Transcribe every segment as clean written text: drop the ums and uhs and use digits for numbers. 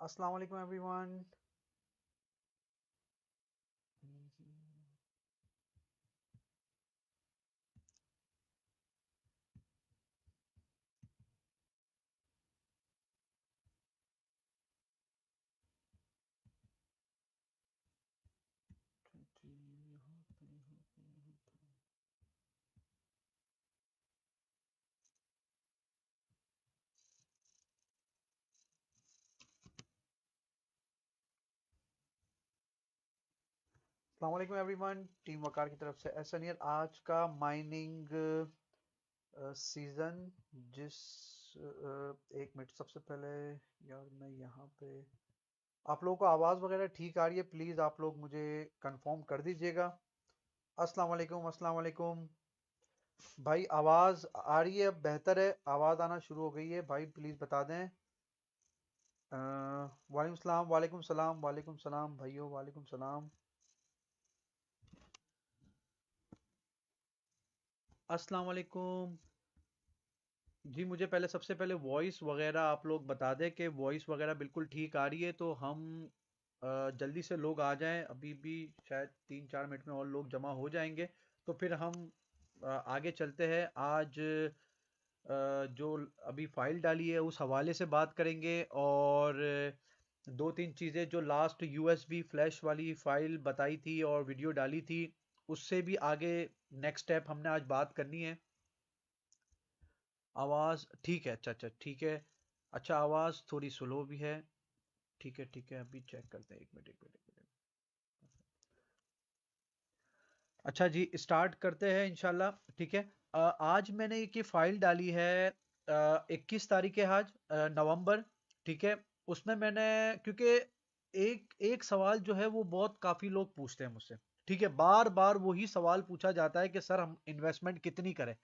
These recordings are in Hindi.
अस्सलाम वालेकुम एवरीवन। अस्सलाम वालेकुम एवरीवन, टीम वकार की तरफ से एहसन यार। आज का माइनिंग सीजन जिस एक मिनट, सबसे पहले यार मैं यहाँ पे आप लोगों को आवाज़ वगैरह ठीक आ रही है? प्लीज़ आप लोग मुझे कंफर्म कर दीजिएगा। अस्सलाम वालेकुम, अस्सलाम वालेकुम भाई। आवाज़ आ रही है? अब बेहतर है, आवाज़ आना शुरू हो गई है भाई, प्लीज़ बता दें। वालेकुम सलाम, वालेकुम सलाम, वालेकुम सलाम भाइयों, वालेकुम सलाम। अस्सलाम वालेकुम जी। मुझे पहले, सबसे पहले वॉइस वगैरह आप लोग बता दें कि वॉइस वगैरह बिल्कुल ठीक आ रही है तो हम जल्दी से लोग आ जाएं। अभी भी शायद 3-4 मिनट में और लोग जमा हो जाएंगे तो फिर हम आगे चलते हैं। आज जो अभी फाइल डाली है उस हवाले से बात करेंगे, और दो तीन चीज़ें जो लास्ट यूएसबी फ्लैश वाली फाइल बताई थी और वीडियो डाली थी उससे भी आगे नेक्स्ट स्टेप हमने आज बात करनी है। आवाज़ ठीक है? अच्छा अच्छा ठीक है। अच्छा, आवाज़ थोड़ी स्लो भी है। ठीक है ठीक है, अभी चेक करते हैं। एक मिनट एक मिनट एक मिनट। अच्छा जी, स्टार्ट करते हैं इंशाल्लाह। ठीक है। आज मैंने एक ये फाइल डाली है, 21 तारीख है आज, नवंबर। ठीक है। उसमें मैंने, क्योंकि एक एक सवाल जो है वो बहुत काफ़ी लोग पूछते हैं मुझसे। ठीक है, बार बार वही सवाल पूछा जाता है कि सर हम इन्वेस्टमेंट कितनी करें।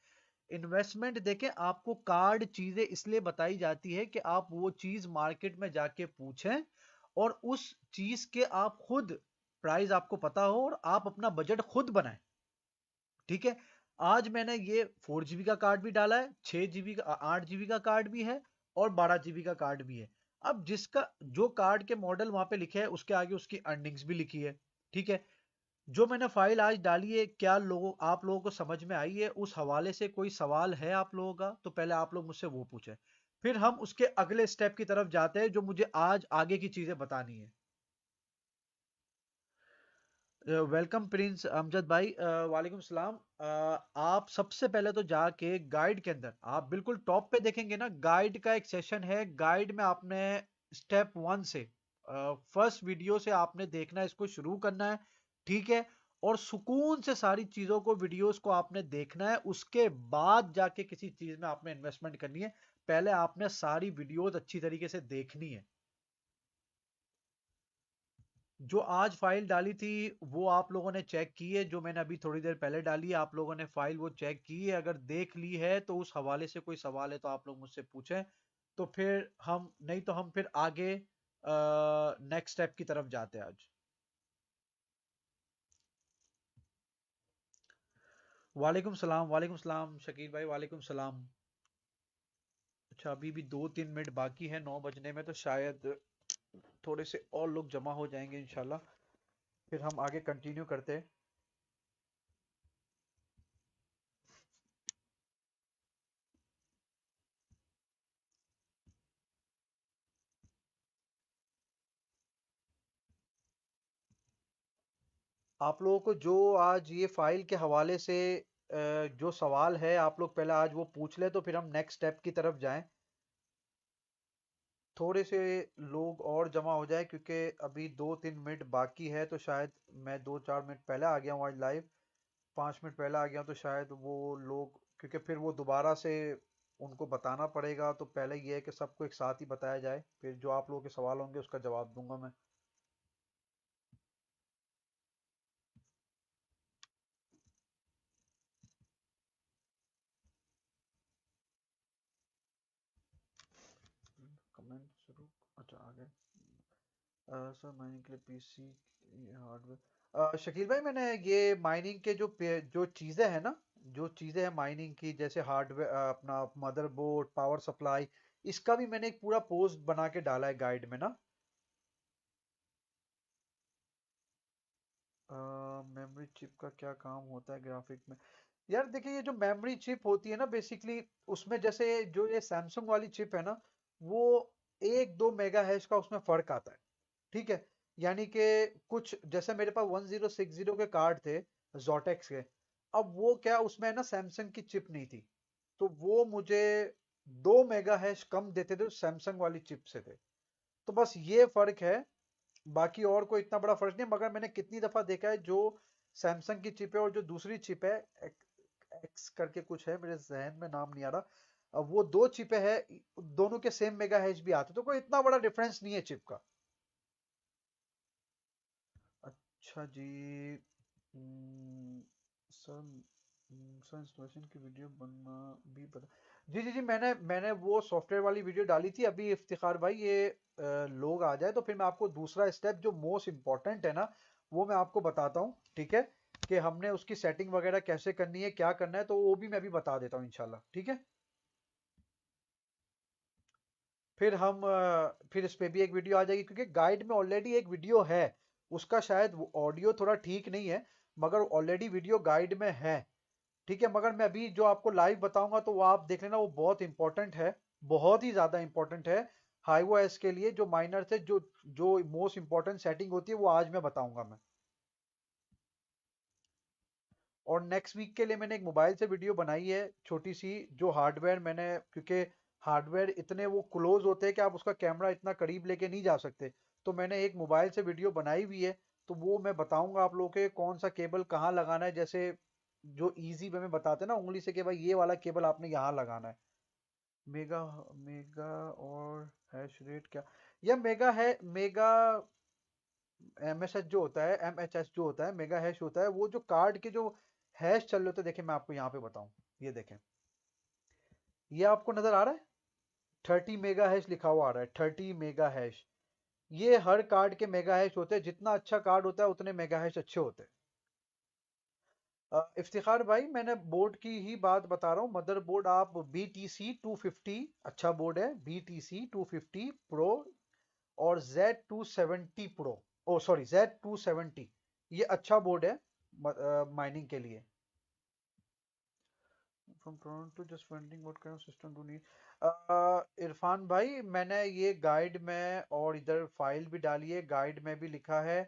इन्वेस्टमेंट देखें, आपको कार्ड चीजें इसलिए बताई जाती है कि आप वो चीज मार्केट में जाके पूछें और उस चीज के आप खुद प्राइस आपको पता हो और आप अपना बजट खुद बनाएं। ठीक है। आज मैंने ये 4 GB का कार्ड भी डाला है, 6 GB का, 8 GB का कार्ड भी है और 12 GB का कार्ड भी है। अब जिसका जो कार्ड के मॉडल वहां पे लिखे हैं उसके आगे उसकी अर्निंग्स भी लिखी है। ठीक है। जो मैंने फाइल आज डाली है, क्या आप लोगों को समझ में आई है? उस हवाले से कोई सवाल है आप लोगों का तो पहले आप लोग मुझसे वो पूछें, फिर हम उसके अगले स्टेप की तरफ जाते हैं जो मुझे आज आगे की चीजें बतानी है। वेलकम प्रिंस अमजद भाई, वालेकुम सलाम। आप सबसे पहले तो जाके गाइड के अंदर आप बिल्कुल टॉप पे देखेंगे ना, गाइड का एक सेशन है। गाइड में आपने स्टेप 1 से, फर्स्ट वीडियो से आपने देखना है, इसको शुरू करना है। ठीक है। और सुकून से सारी चीजों को, वीडियोस को आपने देखना है, उसके बाद जाके किसी चीज में आपने इन्वेस्टमेंट करनी है। पहले आपने सारी वीडियोस अच्छी तरीके से देखनी है। जो आज फाइल डाली थी वो आप लोगों ने चेक की है? जो मैंने अभी थोड़ी देर पहले डाली है, आप लोगों ने फाइल वो चेक की है? अगर देख ली है तो उस हवाले से कोई सवाल है तो आप लोग मुझसे पूछें, तो फिर हम, नहीं तो हम फिर आगे नेक्स्ट स्टेप की तरफ जाते हैं आज। वालेकुम सलाम, वालेकुम सलाम शकील भाई, वालेकुम सलाम। अच्छा, अभी भी 2-3 मिनट बाकी है 9 बजने में, तो शायद थोड़े से और लोग जमा हो जाएंगे इंशाल्लाह। फिर हम आगे कंटिन्यू करते हैं। आप लोगों को जो आज ये फाइल के हवाले से जो सवाल है, आप लोग पहले आज वो पूछ ले तो फिर हम नेक्स्ट स्टेप की तरफ जाएं। थोड़े से लोग और जमा हो जाए क्योंकि अभी 2-3 मिनट बाकी है, तो शायद मैं 2-4 मिनट पहले आ गया हूँ आज लाइव। 5 मिनट पहले आ गया हूँ तो शायद वो लोग, क्योंकि फिर वो दोबारा से उनको बताना पड़ेगा, तो पहले ये है कि सबको एक साथ ही बताया जाए, फिर जो आप लोगों के सवाल होंगे उसका जवाब दूंगा मैं। कमेंट शुरू। अच्छा, आ गए। सर माइनिंग के लिए पीसी हार्डवेयर, शकील भाई मैंने ये माइनिंग के जो चीज़ें हैं ना, जो चीज़ें हैं माइनिंग की, जैसे हार्डवेयर, अपना मदरबोर्ड, पावर सप्लाई, इसका भी मैंने एक पूरा पोस्ट बना के डाला है गाइड में ना। मेमोरी चिप का क्या काम होता है ग्राफिक में? यार देखिए, ये जो मेमोरी चिप होती है ना बेसिकली, उसमें जैसे जो ये सैमसंग वाली चिप है ना, वो 1-2 मेगा का उसमें फर्क आता है। ठीक है। यानी कि कुछ जैसे मेरे पास 1060 के कार्ड थे जोटेक्स के, अब वो क्या उसमें ना सैमसंग की चिप नहीं थी, तो वो मुझे 2 मेगा कम देते थे सैमसंग वाली चिप से थे। तो बस ये फर्क है, बाकी और कोई इतना बड़ा फर्क नहीं। मगर मैंने कितनी दफा देखा है जो सैमसंग की चिप है और जो दूसरी चिप है, एक्स करके कुछ है, मेरे जहन में नाम नहीं आ रहा, अब वो दो चिपें है, दोनों के सेम मेगा भी आते, तो कोई इतना बड़ा डिफरेंस नहीं है चिप का। अच्छा जी। सर, सर इंस्टॉलेशन की वीडियो बनना भी बता। जी जी जी, मैंने वो सॉफ्टवेयर वाली वीडियो डाली थी अभी। इफ्तिखार भाई, ये लोग आ जाए तो फिर मैं आपको दूसरा स्टेप जो मोस्ट इम्पोर्टेंट है ना, वो मैं आपको बताता हूँ। ठीक है, कि हमने उसकी सेटिंग वगैरह कैसे करनी है, क्या करना है, तो वो भी मैं अभी बता देता हूँ इंशाल्लाह। ठीक है। फिर हम फिर इस पे भी एक वीडियो आ जाएगी, क्योंकि गाइड में ऑलरेडी एक वीडियो है। उसका शायद ऑडियो थोड़ा ठीक नहीं है, मगर ऑलरेडी वीडियो गाइड में है। ठीक है, मगर मैं अभी जो आपको लाइव बताऊंगा तो वो आप देख लेना, वो बहुत इंपॉर्टेंट है, बहुत ही ज्यादा इंपॉर्टेंट है। हाईओएस के लिए जो माइनर से जो जो मोस्ट इंपॉर्टेंट सेटिंग होती है वो आज मैं बताऊंगा मैं। और नेक्स्ट वीक के लिए मैंने एक मोबाइल से वीडियो बनाई है छोटी सी, जो हार्डवेयर मैंने, क्योंकि हार्डवेयर इतने वो क्लोज होते हैं कि आप उसका कैमरा इतना करीब लेके नहीं जा सकते, तो मैंने एक मोबाइल से वीडियो बनाई हुई है। तो वो मैं बताऊंगा आप लोगों के कौन सा केबल कहाँ लगाना है, जैसे जो इजी वे में बताते हैं ना उंगली से, कि भाई ये वाला केबल आपने यहाँ लगाना है। मेगा, मेगा और हैश रेट क्या? यह मेगा है, मेगा एमएसएच जो होता है, एमएचएस जो होता है, मेगा हैश होता है, वो जो कार्ड के जो हैश चल रहे होते हैं। देखिए मैं आपको यहाँ पे बताऊं, ये देखें, ये आपको नजर आ रहा है, 30 मेगा हैश लिखा हुआ आ रहा है, 30 मेगा हैश। ये हर कार्ड के मेगा हैश होते हैं, जितना अच्छा कार्ड होता है उतने मेगा हैश अच्छे होते हैं। इफ्तिखार भाई, मैंने बोर्ड की ही बात बता रहा हूँ। मदरबोर्ड आप BTC 250, अच्छा बोर्ड है, BTC 250 प्रो और Z270 प्रो, ओ सॉरी Z270, ये अच्छा बोर्ड है माइनिंग के लिए। From Toronto just wondering what kind of system do need. Irfan भाई, मैंने ये गाइड में और इधर फाइल भी डाली है, गाइड में भी लिखा है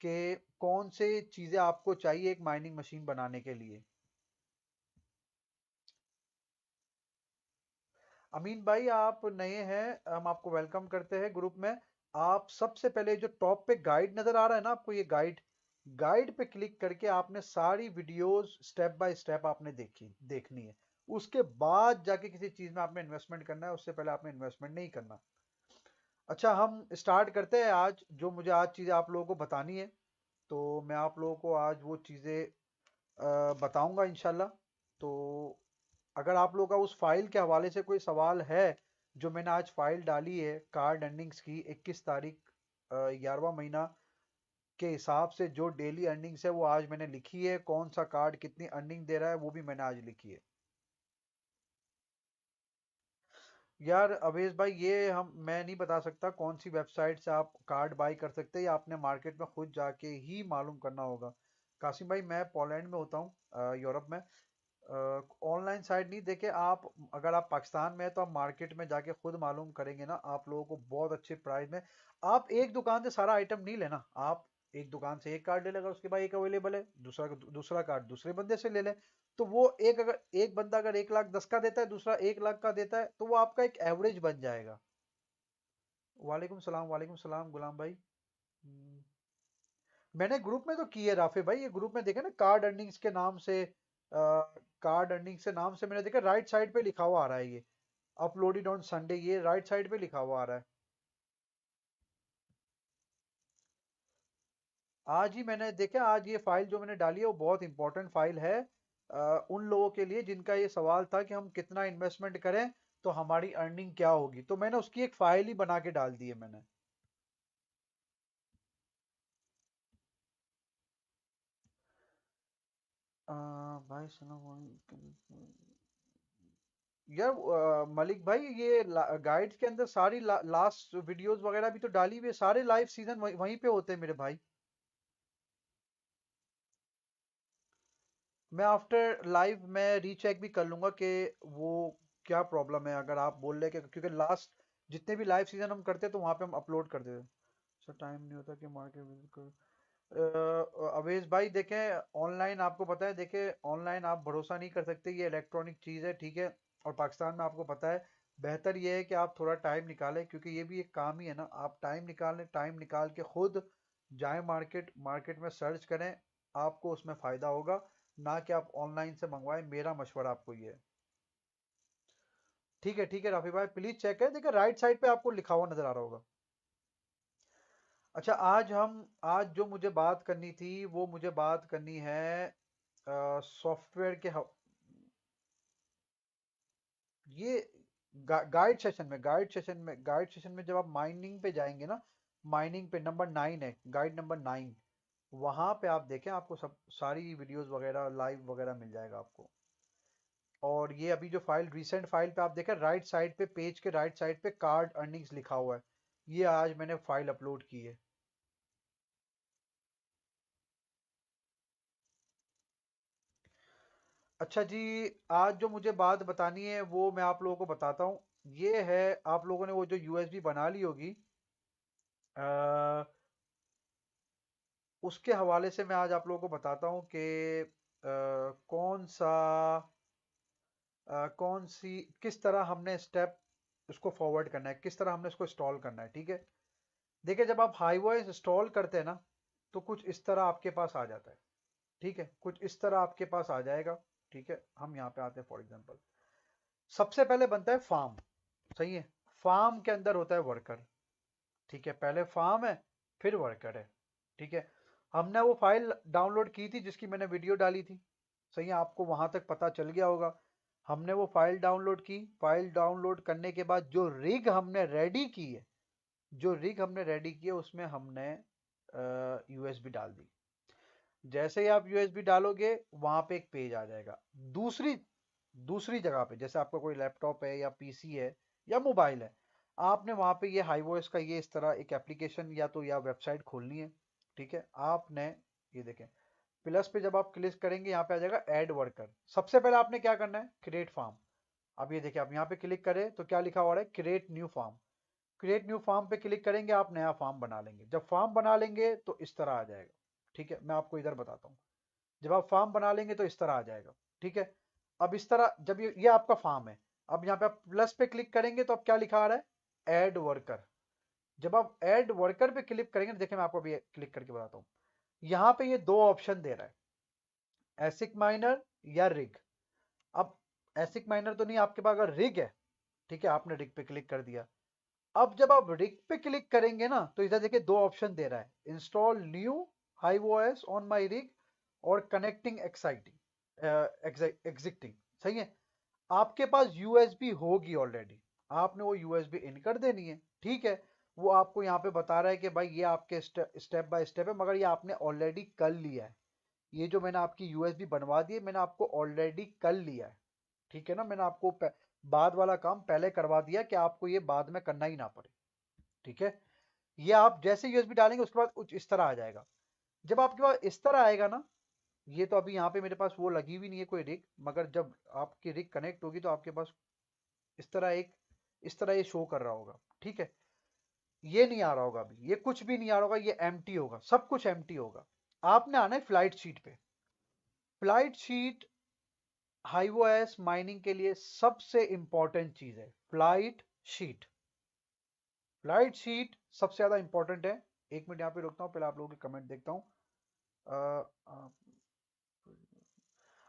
कि कौन से चीजें आपको चाहिए एक माइनिंग मशीन बनाने के लिए। अमीन भाई, आप नए हैं, हम आपको वेलकम करते हैं ग्रुप में। आप सबसे पहले जो टॉप पे गाइड नजर आ रहा है ना आपको, ये गाइड, गाइड पे क्लिक करके आपने सारी वीडियोस स्टेप बाय स्टेप आपने देखनी है। उसके बाद जाके किसी चीज में आपने इन्वेस्टमेंट करना है, उससे पहले आपने इन्वेस्टमेंट नहीं करना। अच्छा, हम स्टार्ट करते हैं आज, जो मुझे आज चीजें आप लोगों को बतानी है। तो मैं आप लोगों को आज वो चीजें बताऊंगा इंशाल्लाह। तो अगर आप लोगों का उस फाइल के हवाले से कोई सवाल है, जो मैंने आज फाइल डाली है कार्ड अर्निंग्स की, 21 तारीख 11वां महीना के हिसाब से जो डेली अर्निंग्स है वो आज मैंने लिखी है, कौन सा कार्ड कितनी अर्निंग दे रहा है वो भी मैंने आज लिखी है। यार अवेश भाई, ये हम मैं नहीं बता सकता कौन सी वेबसाइट से आप कार्ड बाई कर सकते हैं, या आपने मार्केट में खुद जाके ही मालूम करना होगा। कासिम भाई, मैं पोलैंड में होता हूँ, यूरोप में। ऑनलाइन साइट नहीं देखे आप, अगर आप पाकिस्तान में है तो आप मार्केट में जाके खुद मालूम करेंगे ना, आप लोगों को बहुत अच्छे प्राइस में। आप एक दुकान से सारा आइटम नहीं लेना, आप एक दुकान से एक कार्ड ले लेगा, उसके बाद एक अवेलेबल है, दूसरा दूसरा कार्ड दूसरे बंदे से ले ले। तो वो एक, अगर एक बंदा अगर 1,10,000 का देता है, दूसरा 1,00,000 का देता है, तो वो आपका एक एवरेज बन जाएगा। वालेकुम सलाम गुलाम भाई। हम्म, मैंने ग्रुप में तो की है राफे भाई, ये ग्रुप में देखा ना कार्ड अर्निंग्स के नाम से, कार्ड अर्निंग्स के नाम से मैंने देखा राइट साइड पे लिखा हुआ आ रहा है ये, अपलोडेड ऑन संडे, ये राइट साइड पे लिखा हुआ आ रहा है। आज ही मैंने देखा, आज ये फाइल जो मैंने डाली है वो बहुत इंपॉर्टेंट फाइल है, उन लोगों के लिए जिनका ये सवाल था कि हम कितना इन्वेस्टमेंट करें तो हमारी अर्निंग क्या होगी, तो मैंने उसकी एक फाइल ही बना के डाल दी है मैंने। भाई सुनो, यार मलिक भाई, ये गाइड्स के अंदर सारी लास्ट वीडियोस वगैरह भी तो डाली हुई है, सारे लाइव सीजन वहीं पे होते हैं मेरे भाई। मैं आफ्टर लाइव मैं रीचेक भी कर लूंगा कि वो क्या प्रॉब्लम है, अगर आप बोल रहे हैं कि क्योंकि लास्ट जितने भी लाइव सीजन हम करते तो वहां पे हम अपलोड कर देते। सर टाइम नहीं होता कि मार्केट विजिट कर। अवेश भाई देखें, ऑनलाइन आपको पता है, देखें ऑनलाइन आप भरोसा नहीं कर सकते, ये इलेक्ट्रॉनिक चीज़ है, ठीक है। और पाकिस्तान में आपको पता है, बेहतर ये है कि आप थोड़ा टाइम निकालें, क्योंकि ये भी एक काम ही है ना, आप टाइम निकालें, टाइम निकाल के खुद जाएं मार्केट, मार्केट में सर्च करें, आपको उसमें फ़ायदा होगा, ना कि आप ऑनलाइन से मंगवाएं। मेरा मशवरा आपको ये है। ठीक है राफी भाई, प्लीज़ चेक करें, देखिए राइट साइड पे आपको लिखा हुआ नज़र आ रहा होगा। अच्छा, आज जो मुझे बात करनी थी, वो मुझे बात करनी है सॉफ्टवेयर के ये गाइड सेशन में जब आप माइनिंग पे जाएंगे ना, माइनिंग पे नंबर 9 है, गाइड नंबर 9, वहां पे आप देखें, आपको सब सारी वीडियोस वगैरह लाइव वगैरह मिल जाएगा आपको। और ये अभी जो फाइल, रिसेंट फाइल पे आप देखें, राइट साइड पे, पेज के राइट साइड पे कार्ड अर्निंग्स लिखा हुआ है, ये आज मैंने फाइल अपलोड की है। अच्छा जी, आज जो मुझे बात बतानी है वो मैं आप लोगों को बताता हूँ। ये है, आप लोगों ने वो जो यूएसबी बना ली होगी, अ, उसके हवाले से मैं आज आप लोगों को बताता हूँ कि कौन सी, किस तरह हमने स्टेप उसको फॉरवर्ड करना है, किस तरह हमने उसको इंस्टॉल करना है, ठीक है। देखिए, जब आप हाई वॉइस इंस्टॉल करते हैं ना, तो कुछ इस तरह आपके पास आ जाता है, ठीक है, कुछ इस तरह आपके पास आ जाएगा, ठीक है। हम यहाँ पे आते हैं, फॉर एग्जांपल सबसे पहले बनता है फार्म, सही है। फार्म के अंदर होता है वर्कर, ठीक है, पहले फार्म है, फिर वर्कर है, ठीक है। हमने वो फाइल डाउनलोड की थी जिसकी मैंने वीडियो डाली थी, सही है, आपको वहां तक पता चल गया होगा। हमने वो फाइल डाउनलोड की, फाइल डाउनलोड करने के बाद जो रिग हमने रेडी की है, जो रिग हमने रेडी की है, उसमें हमने यूएसबी डाल दी। जैसे ही आप यूएसबी डालोगे, वहां पे एक पेज आ जाएगा। दूसरी दूसरी जगह पे, जैसे आपका कोई लैपटॉप है या पीसी है या मोबाइल है, आपने वहां पे ये हाई वॉइस का ये इस तरह एक एप्लीकेशन या तो या वेबसाइट खोलनी है, ठीक है। आपने ये देखें, प्लस पे जब आप क्लिक करेंगे, यहाँ पे आ जाएगा ऐड वर्कर। सबसे पहले आपने क्या करना है, क्रिएट फार्म। अब ये देखिए, आप यहाँ पे क्लिक करें तो क्या लिखा हुआ है, create new form. Create new form पे क्लिक करेंगे, आप नया फार्म बना लेंगे। जब फार्म बना लेंगे तो इस तरह आ जाएगा, ठीक है। मैं आपको इधर बताता हूँ, जब आप फार्म बना लेंगे तो इस तरह आ जाएगा, ठीक है। अब इस तरह जब ये आपका फार्म है, अब यहाँ पे आप प्लस पे क्लिक करेंगे तो अब क्या लिखा आ रहा है, ऐड वर्कर। जब आप ऐड वर्कर पे क्लिक करेंगे, देखिए मैं आपको अभी क्लिक करके बताता हूँ, यहाँ पे ये दो ऑप्शन दे रहा है, एसिक माइनर या रिग। अब एसिक माइनर तो नहीं आपके पास, अगर रिग है, ठीक है, आपने रिग पे क्लिक कर दिया। अब जब आप रिग पे क्लिक करेंगे ना, तो इधर देखिए दो ऑप्शन दे रहा है, install new HiveOS on my rig और कनेक्टिंग एक्साइटिंग एग्जिटिंग, सही है। आपके पास यूएसबी होगी ऑलरेडी, आपने वो यूएसबी इन कर देनी है, ठीक है। वो आपको यहाँ पे बता रहा है कि भाई ये आपके स्टेप बाय स्टेप है, मगर ये आपने ऑलरेडी कर लिया है। ये जो मैंने आपकी यूएसबी बनवा दी है, मैंने आपको ऑलरेडी कर लिया है, ठीक है ना। मैंने आपको बाद वाला काम पहले करवा दिया कि आपको ये बाद में करना ही ना पड़े, ठीक है। ये आप जैसे यूएसबी डालेंगे उसके बाद कुछ इस तरह आ जाएगा। जब आपके पास इस तरह आएगा ना, ये तो अभी यहाँ पे मेरे पास वो लगी हुई नहीं है कोई रिग, मगर जब आपकी रिग कनेक्ट होगी तो आपके पास इस तरह इस तरह ये शो कर रहा होगा, ठीक है। ये नहीं आ रहा होगा अभी, ये कुछ भी नहीं आ रहा होगा, ये एम्प्टी होगा, सब कुछ एम्प्टी होगा। आपने आना है फ्लाइट शीट पे। फ्लाइट शीट हाईओएस माइनिंग के लिए सबसे इंपॉर्टेंट चीज है, फ्लाइट शीट। फ्लाइट शीट सबसे ज्यादा इंपॉर्टेंट है। एक मिनट यहाँ पे रुकता हूँ, पहले आप लोगों के कमेंट देखता हूँ।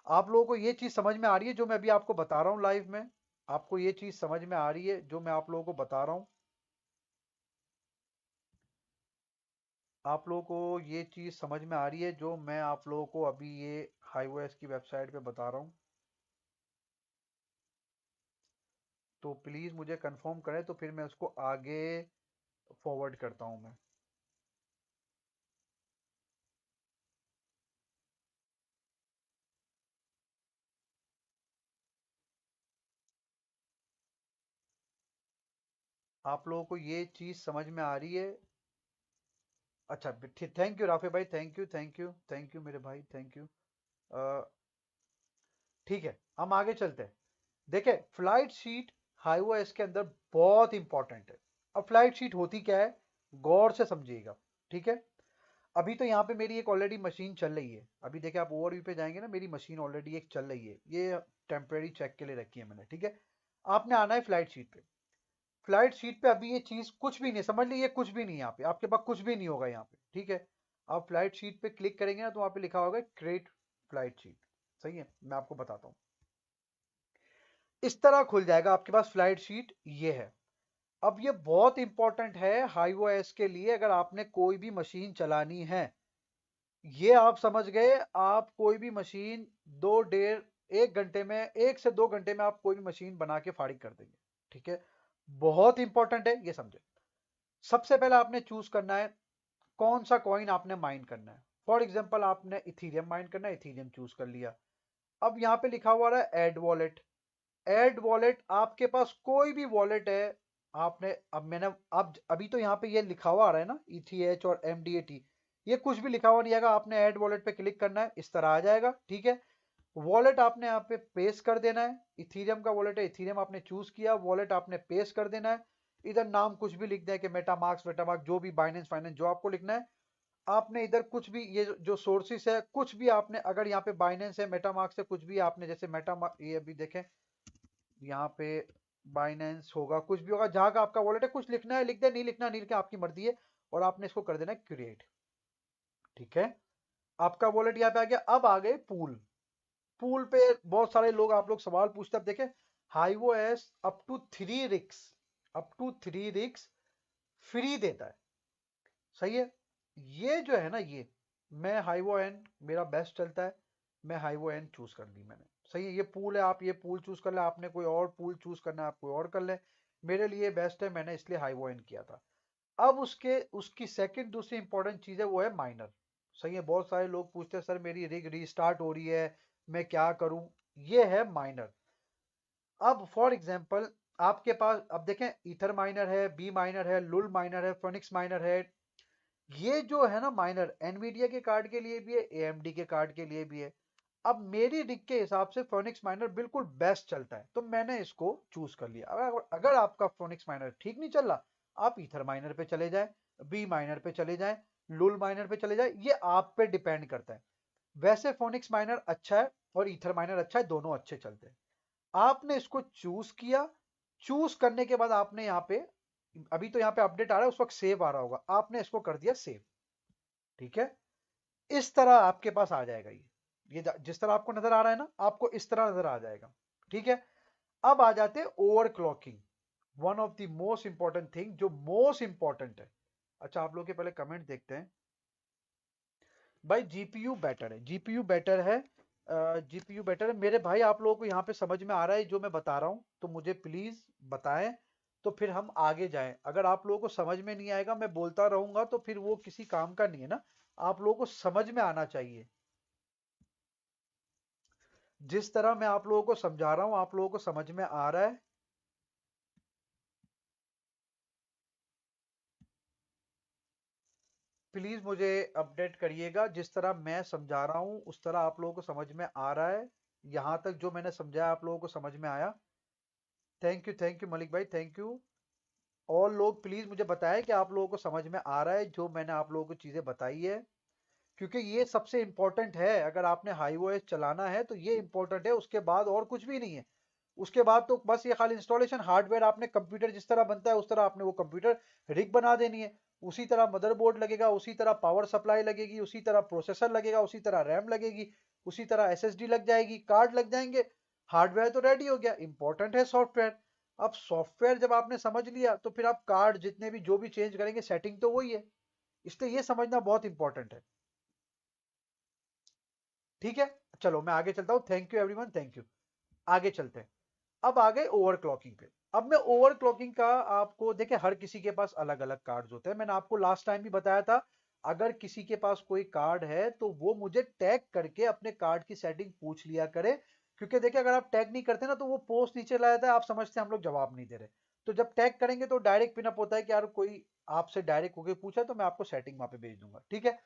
आप लोगों को ये चीज समझ में आ रही है जो मैं अभी आपको बता रहा हूँ लाइव में? आपको ये चीज समझ में आ रही है जो मैं आप लोगों को बता रहा हूँ? आप लोगों को ये चीज समझ में आ रही है जो मैं आप लोगों को अभी ये हाईवेज की वेबसाइट पे बता रहा हूँ? तो प्लीज मुझे कंफर्म करें, तो फिर मैं उसको आगे फॉरवर्ड करता हूँ मैं। आप लोगों को ये चीज समझ में आ रही है? अच्छा, थैंक यू राफे भाई, thank you, thank you, thank you मेरे भाई, थैंक यू। ठीक है, हम आगे चलते हैं। देखिए फ्लाइट शीट हाईओएस के अंदर बहुत इंपॉर्टेंट है। अब फ्लाइट शीट होती क्या है, गौर से समझिएगा। ठीक है, अभी तो यहाँ पे मेरी एक ऑलरेडी मशीन चल रही है। अभी देखिए आप ओवरव्यू पे जाएंगे ना, मेरी मशीन ऑलरेडी एक चल रही है, ये टेम्परेरी चेक के लिए रखी है मैंने। ठीक है, आपने आना है फ्लाइट शीट पे। फ्लाइट शीट पे अभी ये चीज कुछ भी नहीं, समझ लीजिए कुछ भी नहीं, यहाँ पे आपके पास कुछ भी नहीं होगा यहाँ पे। ठीक है, आप फ्लाइट शीट पे क्लिक करेंगे ना तो वहाँ पे लिखा होगा क्रिएट फ्लाइट शीट। सही है, मैं आपको बताता हूँ। इस तरह खुल जाएगा आपके पास फ्लाइट शीट, ये है। अब ये बहुत इंपॉर्टेंट है हाईओएस के लिए, अगर आपने कोई भी मशीन चलानी है। ये आप समझ गए, आप कोई भी मशीन 1 घंटे में, 1 से 2 घंटे में आप कोई भी मशीन बना के फारिग कर देंगे। ठीक है, बहुत इंपॉर्टेंट है, ये समझे। सबसे पहले आपने चूज करना है कौन सा कॉइन आपने माइन करना है। फॉर एग्जाम्पल आपने इथीरियम माइन करना है, इथीरियम चूज कर लिया। अब यहाँ पे लिखा हुआ है ऐड वॉलेट। ऐड वॉलेट, आपके पास कोई भी वॉलेट है, आपने अब मैंने अब अभी तो यहाँ पे ये लिखा हुआ आ रहा है ना ETH और MDAT, ये कुछ भी लिखा हुआ नहीं आएगा। आपने ऐड वॉलेट पे क्लिक करना है, इस तरह आ जाएगा। ठीक है, वॉलेट आपने यहाँ पे पेस्ट कर देना है। इथीरियम का वॉलेट है, इथीरियम आपने चूज किया, वॉलेट आपने पेस्ट कर देना है। इधर नाम कुछ भी लिख दें कि मेटामार्क्स वेटामार्क, जो भी बाइनेंस फाइनेंस जो आपको लिखना है। आपने इधर कुछ भी, ये जो सोर्सेस है कुछ भी आपने, अगर यहाँ पे बाइनेंस है मेटामार्क्स से कुछ भी आपने, जैसे मेटामार्क, ये अभी देखें यहाँ पे बाइनेंस होगा, कुछ भी होगा, जहां का आपका वॉलेट है, कुछ लिखना है लिख दे, नहीं लिखना नहीं लिखना, आपकी मर्जी है। और आपने इसको कर देना है क्रिएट। ठीक है, आपका वॉलेट यहाँ पे आ गया। अब आ गए पूल। पूल पे बहुत सारे लोग, आप लोग सवाल पूछते हैं। अब देखें हाईओएस अप टू 3 रिक्स फ्री देता है। सही है, ये जो है ना, ये मैं हाईवो एन मेरा बेस्ट चलता है, मैं हाईवो एन चूज कर ली मैंने। सही है, ये पूल है, आप ये पूल चूज कर ले, आपने कोई और पूल चूज करना है आप कोई और कर ले। मेरे लिए बेस्ट है, मैंने इसलिए हाईवो एन किया था। अब उसकी सेकंड दूसरी इंपॉर्टेंट चीज है, वो है माइनर। सही है, बहुत सारे लोग पूछते हैं सर मेरी रिग रीस्टार्ट हो रही है, मैं क्या करूं। ये है माइनर। अब फॉर एग्जांपल आपके पास, अब देखें ईथर माइनर है, बी माइनर है, लुल माइनर है, फोनिक्स माइनर है। ये जो है ना माइनर, एनवीडिया के कार्ड के लिए भी है, AMD के कार्ड के लिए भी है। अब मेरी रिग के हिसाब से फोनिक्स माइनर बिल्कुल बेस्ट चलता है, तो मैंने इसको चूज कर लिया। अगर आपका फोनिक्स माइनर ठीक नहीं चल रहा, आप ईथर माइनर पे चले जाए, बी माइनर पे चले जाए, लुल माइनर पे चले जाए, ये आप पे डिपेंड करता है। वैसे फोनिक्स माइनर अच्छा है और ईथर माइनर अच्छा है, दोनों अच्छे चलते हैं। आपने इसको चूज किया, चूज करने के बाद आपने यहाँ पे, अभी तो यहाँ पे अपडेट आ रहा है, उस वक्त सेव आ रहा होगा, आपने इसको कर दिया सेव। ठीक है, इस तरह आपके पास आ जाएगा ये जिस तरह आपको नजर आ रहा है ना, आपको इस तरह नजर आ जाएगा। ठीक है, अब आ जाते हैं over clocking, one of the most important thing, जो मोस्ट इंपॉर्टेंट है। अच्छा, आप लोग के पहले कमेंट देखते हैं। भाई जीपीयू बेटर है, जीपीयू बेटर है, जीपीयू बेटर है मेरे भाई। आप लोगों को यहाँ पे समझ में आ रहा है जो मैं बता रहा हूँ, तो मुझे प्लीज बताएं, तो फिर हम आगे जाएं। अगर आप लोगों को समझ में नहीं आएगा, मैं बोलता रहूंगा, तो फिर वो किसी काम का नहीं है ना। आप लोगों को समझ में आना चाहिए। जिस तरह मैं आप लोगों को समझा रहा हूं, आप लोगों को समझ में आ रहा है। प्लीज मुझे अपडेट करिएगा, जिस तरह मैं समझा रहा हूं उस तरह आप लोगों को समझ में आ रहा है। यहां तक जो मैंने समझाया आप लोगों को समझ में आया। थैंक यू मलिक भाई, थैंक यू। और लोग प्लीज मुझे बताएं कि आप लोगों को समझ में आ रहा है जो मैंने आप लोगों को चीजें बताई है, क्योंकि ये सबसे इंपॉर्टेंट है। अगर आपने हाईओएस चलाना है तो ये इंपॉर्टेंट है, उसके बाद और कुछ भी नहीं है। उसके बाद तो बस ये खाली इंस्टॉलेशन, हार्डवेयर आपने, कंप्यूटर जिस तरह बनता है उस तरह आपने वो कंप्यूटर रिग बना देनी है। उसी तरह मदरबोर्ड लगेगा, उसी तरह पावर सप्लाई लगेगी, उसी तरह प्रोसेसर लगेगा, उसी तरह रैम लगेगी, उसी तरह SSD लग जाएगी, कार्ड लग जाएंगे। हार्डवेयर तो रेडी हो गया, इंपॉर्टेंट है सॉफ्टवेयर। अब सॉफ्टवेयर जब आपने समझ लिया, तो फिर आप कार्ड जितने भी जो भी चेंज करेंगे, सेटिंग तो वही है। इसलिए ये समझना बहुत इंपॉर्टेंट है। ठीक है, चलो मैं आगे चलता हूं। Thank you everyone, thank you. आगे चलते हैं। अब आ गए ओवरक्लॉकिंग पे। अब मैं ओवरक्लॉकिंग का आपको, देखे हर किसी के पास अलग अलग कार्ड्स होते हैं, मैंने आपको लास्ट टाइम भी बताया था। अगर किसी के पास कोई कार्ड है तो वो मुझे टैग करके अपने कार्ड की सेटिंग पूछ लिया करे। क्योंकि देखिए अगर आप टैग नहीं करते ना, तो वो पोस्ट नीचे ला जाता है, आप समझते हैं हम लोग जवाब नहीं दे रहे। तो जब टैग करेंगे तो डायरेक्ट पिनअप होता है कि यार कोई आपसे डायरेक्ट होके पूछा, तो मैं आपको सेटिंग वहां पे भेज दूंगा। ठीक है,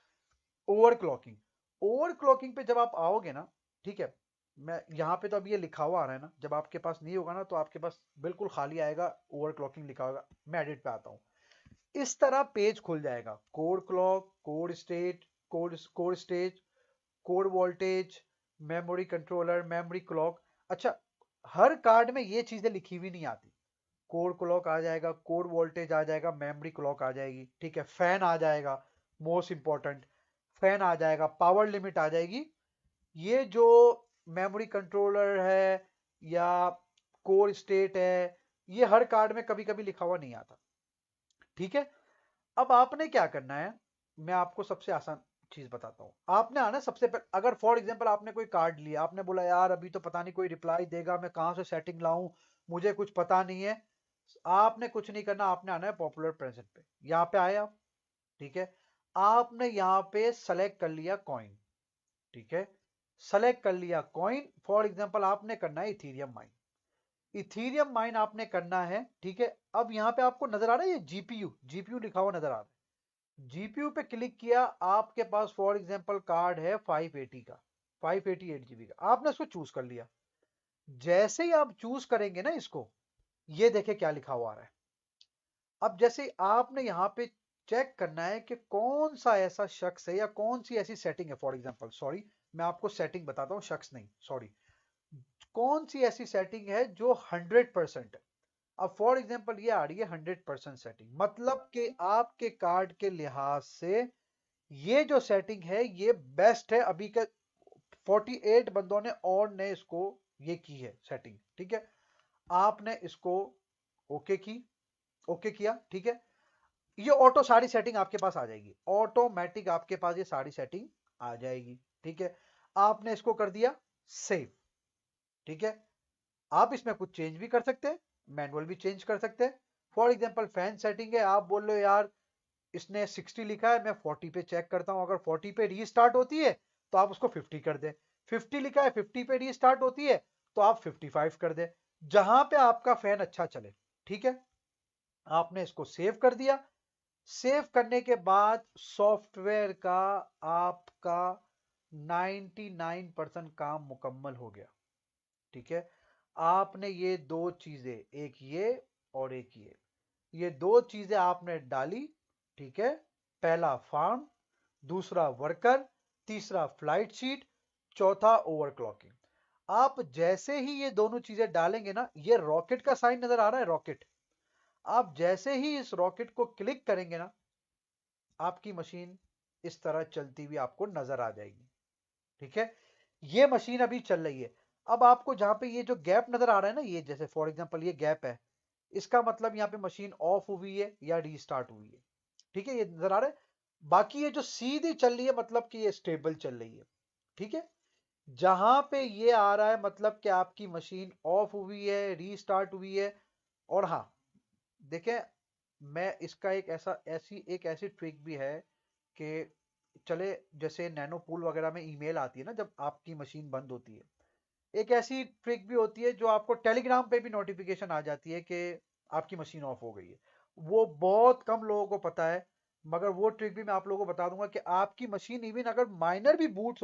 ओवरक्लॉकिंग। ओवरक्लॉकिंग पे जब आप आओगे ना, ठीक है, मैं यहाँ पे तो अब ये लिखा हुआ आ रहा है ना, जब आपके पास नहीं होगा ना तो आपके पास बिल्कुल खाली आएगा, ओवरक्लॉकिंग लिखा होगा। मैं एडिट पे आता हूँ, इस तरह पेज खुल जाएगा, code clock, code state, code stage, code voltage, memory controller, memory clock. अच्छा, हर कार्ड में ये चीजें लिखी हुई नहीं आती। कोड क्लॉक आ जाएगा, कोड वोल्टेज आ जाएगा, मेमोरी क्लॉक आ जाएगी, ठीक है, फैन आ जाएगा, मोस्ट इंपॉर्टेंट फैन आ जाएगा, पावर लिमिट आ जाएगी। ये जो मेमोरी कंट्रोलर है या कोर स्टेट है, ये हर कार्ड में कभी कभी लिखा हुआ नहीं आता, ठीक है। अब आपने क्या करना है, मैं आपको सबसे आसान चीज बताता हूं। आपने आना सबसे पहले, अगर फॉर एग्जांपल आपने कोई कार्ड लिया, आपने बोला यार अभी तो पता नहीं कोई रिप्लाई देगा, मैं कहां से सेटिंग लाऊं, मुझे कुछ पता नहीं है। आपने कुछ नहीं करना, आपने आना है पॉपुलर प्रेजेंट पे, यहाँ पे आए आप, ठीक है। आपने यहाँ पे सेलेक्ट कर लिया कॉइन, ठीक है, सेलेक्ट कर लिया कॉइन। फॉर एग्जांपल आपने करना है इथीरियम माइन, इथीरियम माइन आपने करना है, ठीक है। अब यहाँ पे आपको नजर आ रहा है ये जीपीयू, जीपीयू लिखा हुआ नजर आ रहा है, जीपीयू पे क्लिक किया, आपके पास फॉर एग्जांपल कार्ड है 580 का, 588 GB का, आपने इसको चूज कर लिया। जैसे ही आप चूज करेंगे ना इसको, ये देखे क्या लिखा हुआ आ रहा है। अब जैसे आपने यहाँ पे चेक करना है कि कौन सा ऐसा शख्स है या कौन सी ऐसी सेटिंग है, फॉर एग्जांपल सॉरी, मैं आपको सेटिंग बताता हूँ, शख्स नहीं, सॉरी, कौन सी ऐसी सेटिंग है जो 100% है। अब फॉर एग्जांपल ये आ रही है 100% सेटिंग, मतलब कि आपके कार्ड के लिहाज से ये जो सेटिंग है ये बेस्ट है अभी का। 48 बंदों ने और ने इसको ये की है सेटिंग, ठीक है। आपने इसको ओके की, ओके किया, ठीक है। ये ऑटो सारी सेटिंग आपके पास आ जाएगी, ऑटोमेटिक आपके पास ये सारी सेटिंग आ जाएगी, ठीक है। आपने इसको कर दिया सेव, ठीक है। आप इसमें कुछ चेंज भी कर सकते हैं, मैनुअल भी चेंज कर सकते हैं। फॉर एग्जांपल फैन सेटिंग है, आप बोल रहे हो यार इसने 60 लिखा है, मैं 40 पे चेक करता हूं, अगर 40 पे रीस्टार्ट होती है तो आप उसको 50 कर दें, 50 लिखा है 50 पे रीस्टार्ट होती है तो आप 55 कर दें, जहां पे आपका फैन अच्छा चले, ठीक है। आपने इसको सेव कर दिया। सेव करने के बाद सॉफ्टवेयर का आपका 99% काम मुकम्मल हो गया, ठीक है। आपने ये दो चीजें, एक ये और एक ये दो चीजें आपने डाली, ठीक है। पहला फार्म, दूसरा वर्कर, तीसरा फ्लाइट शीट, चौथा ओवरक्लॉकिंग। आप जैसे ही ये दोनों चीजें डालेंगे ना, ये रॉकेट का साइन नजर आ रहा है, रॉकेट, आप जैसे ही इस रॉकेट को क्लिक करेंगे ना, आपकी मशीन इस तरह चलती हुई आपको नजर आ जाएगी, ठीक है। ये मशीन अभी चल रही है। अब आपको जहां पे ये जो गैप नजर आ रहा है ना, ये जैसे फॉर एग्जांपल ये गैप है, इसका मतलब यहाँ पे मशीन ऑफ हुई है या रीस्टार्ट हुई है, ठीक है, ये नजर आ रहा है। बाकी ये जो सीधी चल रही है मतलब कि ये स्टेबल चल रही है, ठीक है। जहां पे ये आ रहा है मतलब कि आपकी मशीन ऑफ हुई है, रीस्टार्ट हुई है। और हाँ, देखें, मैं इसका एक ऐसी ट्रिक भी है कि चले, जैसे नैनो पूल वगैरह में ईमेल आती है ना जब आपकी मशीन बंद होती है, एक ऐसी ट्रिक भी होती है जो आपको टेलीग्राम पे भी नोटिफिकेशन आ जाती है कि आपकी मशीन ऑफ हो गई है। वो बहुत कम लोगों को पता है, मगर वो ट्रिक भी मैं आप लोगों को बता दूंगा कि आपकी मशीन इवन अगर माइनर भी बूट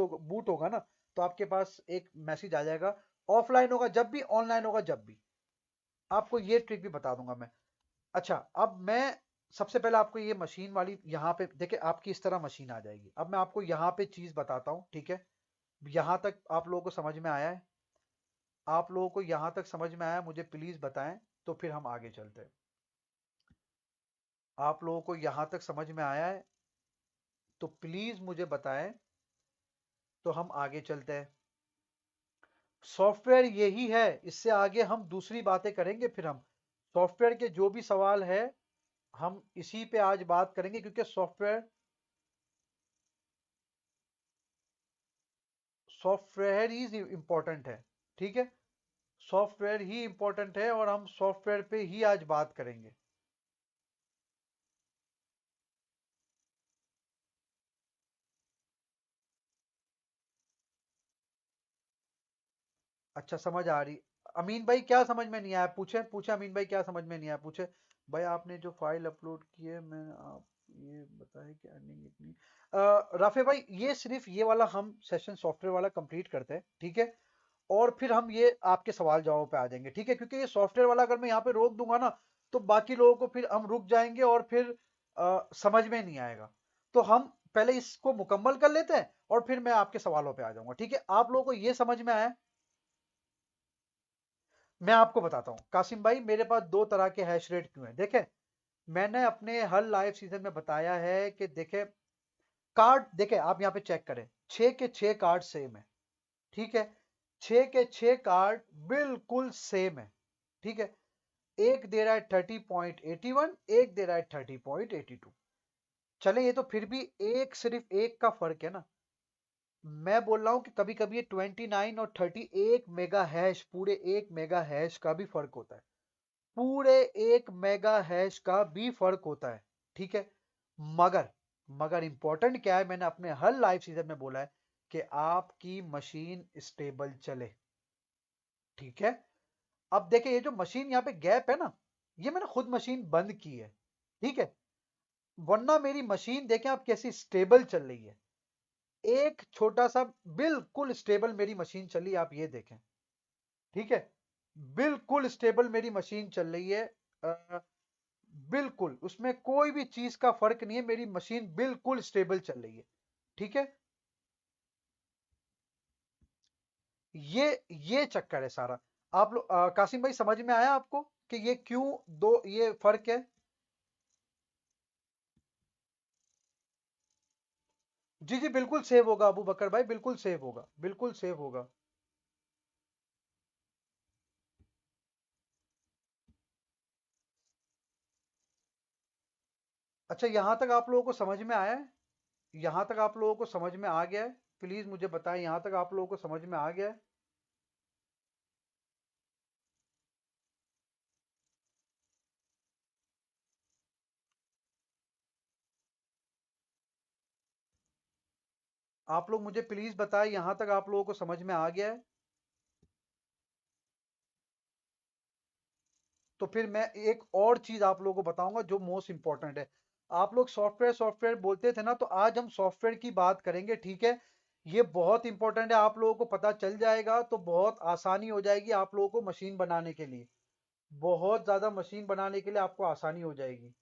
होगा ना, तो आपके पास एक मैसेज आ जाएगा, ऑफलाइन होगा जब भी, ऑनलाइन होगा जब भी। आपको ये ट्रिक भी बता दूंगा मैं। अच्छा, अब मैं सबसे पहले आपको ये मशीन वाली यहाँ पे देखिए, आपकी इस तरह मशीन आ जाएगी। अब मैं आपको यहाँ पे चीज बताता हूँ, ठीक है। यहाँ तक आप लोगों को समझ में आया है? आप लोगों को यहाँ तक समझ में आया, मुझे प्लीज बताएं, तो फिर हम आगे चलते हैं। आप लोगों को यहाँ तक समझ में आया है तो प्लीज मुझे बताएं, तो हम आगे चलते हैं। सॉफ्टवेयर यही है, इससे आगे हम दूसरी बातें करेंगे। फिर हम सॉफ्टवेयर के जो भी सवाल है हम इसी पे आज बात करेंगे, क्योंकि सॉफ्टवेयर ही इंपॉर्टेंट है, ठीक है। सॉफ्टवेयर ही इंपॉर्टेंट है और हम सॉफ्टवेयर पे ही आज बात करेंगे। अच्छा, समझ आ रही। अमीन भाई क्या समझ में नहीं आया, पूछे पूछे, अमीन भाई क्या समझ में नहीं आया, पूछे। भाई आपने जो फाइल अपलोड की है, मैं आप ये बताए कि अर्निंग इतनी। राफे भाई, ये सिर्फ ये वाला हम सेशन सॉफ्टवेयर वाला कंप्लीट करते हैं, ठीक है। और फिर हम ये आपके सवाल जवाब पे आ जाएंगे, ठीक है? क्योंकि ये सॉफ्टवेयर वाला अगर मैं यहाँ पे रोक दूंगा ना, तो बाकी लोगों को फिर हम रुक जाएंगे और फिर समझ में नहीं आएगा। तो हम पहले इसको मुकम्मल कर लेते हैं और फिर मैं आपके सवालों पे आ जाऊंगा, ठीक है? आप लोगों को ये समझ में आया? मैं आपको बताता हूँ कासिम भाई, मेरे पास दो तरह के हैश रेट क्यों है। देखे, मैंने अपने हर लाइव सीजन में बताया है कि देखे, कार्ड देखे, आप यहाँ पे चेक करें, 6 के 6 कार्ड सेम है, ठीक है? 6 के 6 कार्ड बिल्कुल सेम है, ठीक है? एक दे रहा है 30.81, एक दे रहा है 30.82। चले, ये तो फिर भी एक, सिर्फ एक का फर्क है ना। मैं बोल रहा हूं कि कभी कभी ये 29 और 31 मेगा हैश, पूरे 1 मेगा हैश का भी फर्क होता है, पूरे 1 मेगा हैश का भी फर्क होता है, ठीक है? मगर मगर इंपॉर्टेंट क्या है, मैंने अपने हर लाइव सीजन में बोला है कि आपकी मशीन स्टेबल चले, ठीक है? अब देखिए, ये जो मशीन यहाँ पे गैप है ना, ये मैंने खुद मशीन बंद की है, ठीक है? वरना मेरी मशीन देखें आप कैसी स्टेबल चल रही है, एक छोटा सा बिल्कुल स्टेबल मेरी मशीन चल रही है, आप ये देखें, ठीक है? बिल्कुल स्टेबल मेरी मशीन चल रही है, अ, बिल्कुल उसमें कोई भी चीज का फर्क नहीं है, मेरी मशीन बिल्कुल स्टेबल चल रही है, ठीक है? ये चक्कर है सारा। आप लोग कासिम भाई, समझ में आया आपको कि ये क्यों दो ये फर्क है? जी जी, बिल्कुल सेव होगा अबू बकर भाई, बिल्कुल सेव होगा, बिल्कुल सेव होगा। अच्छा, यहां तक आप लोगों को समझ में आया है? यहां तक आप लोगों को समझ में आ गया है? प्लीज मुझे बताएं, यहां तक आप लोगों को समझ में आ गया है? आप लोग मुझे प्लीज बताएं, यहां तक आप लोगों को समझ में आ गया है? तो फिर मैं एक और चीज आप लोगों को बताऊंगा जो मोस्ट इंपॉर्टेंट है। आप लोग सॉफ्टवेयर सॉफ्टवेयर बोलते थे ना, तो आज हम सॉफ्टवेयर की बात करेंगे, ठीक है? ये बहुत इंपॉर्टेंट है, आप लोगों को पता चल जाएगा तो बहुत आसानी हो जाएगी आप लोगों को मशीन बनाने के लिए, बहुत ज्यादा मशीन बनाने के लिए आपको आसानी हो जाएगी।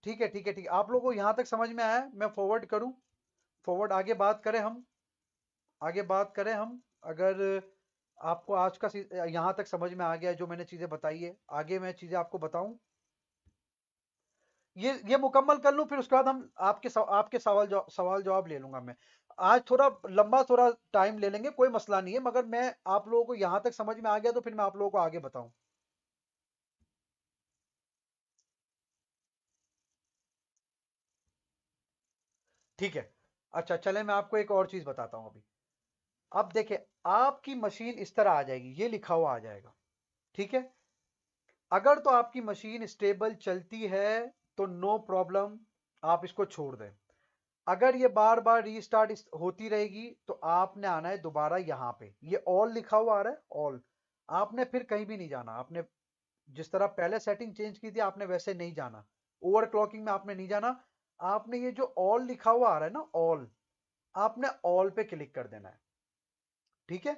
ठीक है, ठीक है, ठीक है, आप लोगों को यहां तक समझ में आया है? मैं फॉरवर्ड करूं? फॉरवर्ड, आगे बात करें हम, आगे बात करें हम। अगर आपको आज का यहाँ तक समझ में आ गया है जो मैंने चीजें बताई है, आगे मैं चीजें आपको बताऊं? ये मुकम्मल कर लूं, फिर उसके बाद हम आपके सवाल जवाब ले लूंगा मैं। आज थोड़ा लंबा, थोड़ा टाइम ले लेंगे, कोई मसला नहीं है, मगर मैं आप लोगों को यहां तक समझ में आ गया तो फिर मैं आप लोगों को आगे बताऊं। ठीक है। अच्छा, चले, मैं आपको एक और चीज बताता हूं अभी। अब देखिए, आपकी मशीन इस तरह आ जाएगी, ये लिखा हुआ आ जाएगा, ठीक है? अगर तो आपकी मशीन स्टेबल चलती है तो नो प्रॉब्लम, आप इसको छोड़ दें। अगर ये बार बार रीस्टार्ट होती रहेगी तो आपने आना है दोबारा यहाँ पे, ये ऑल लिखा हुआ आ रहा है, ऑल। आपने फिर कहीं भी नहीं जाना, आपने जिस तरह पहले सेटिंग चेंज की थी आपने वैसे नहीं जाना, ओवर क्लॉकिंग में आपने नहीं जाना। आपने ये जो ऑल लिखा हुआ आ रहा है ना, ऑल, आपने ऑल पे क्लिक कर देना है, ठीक है?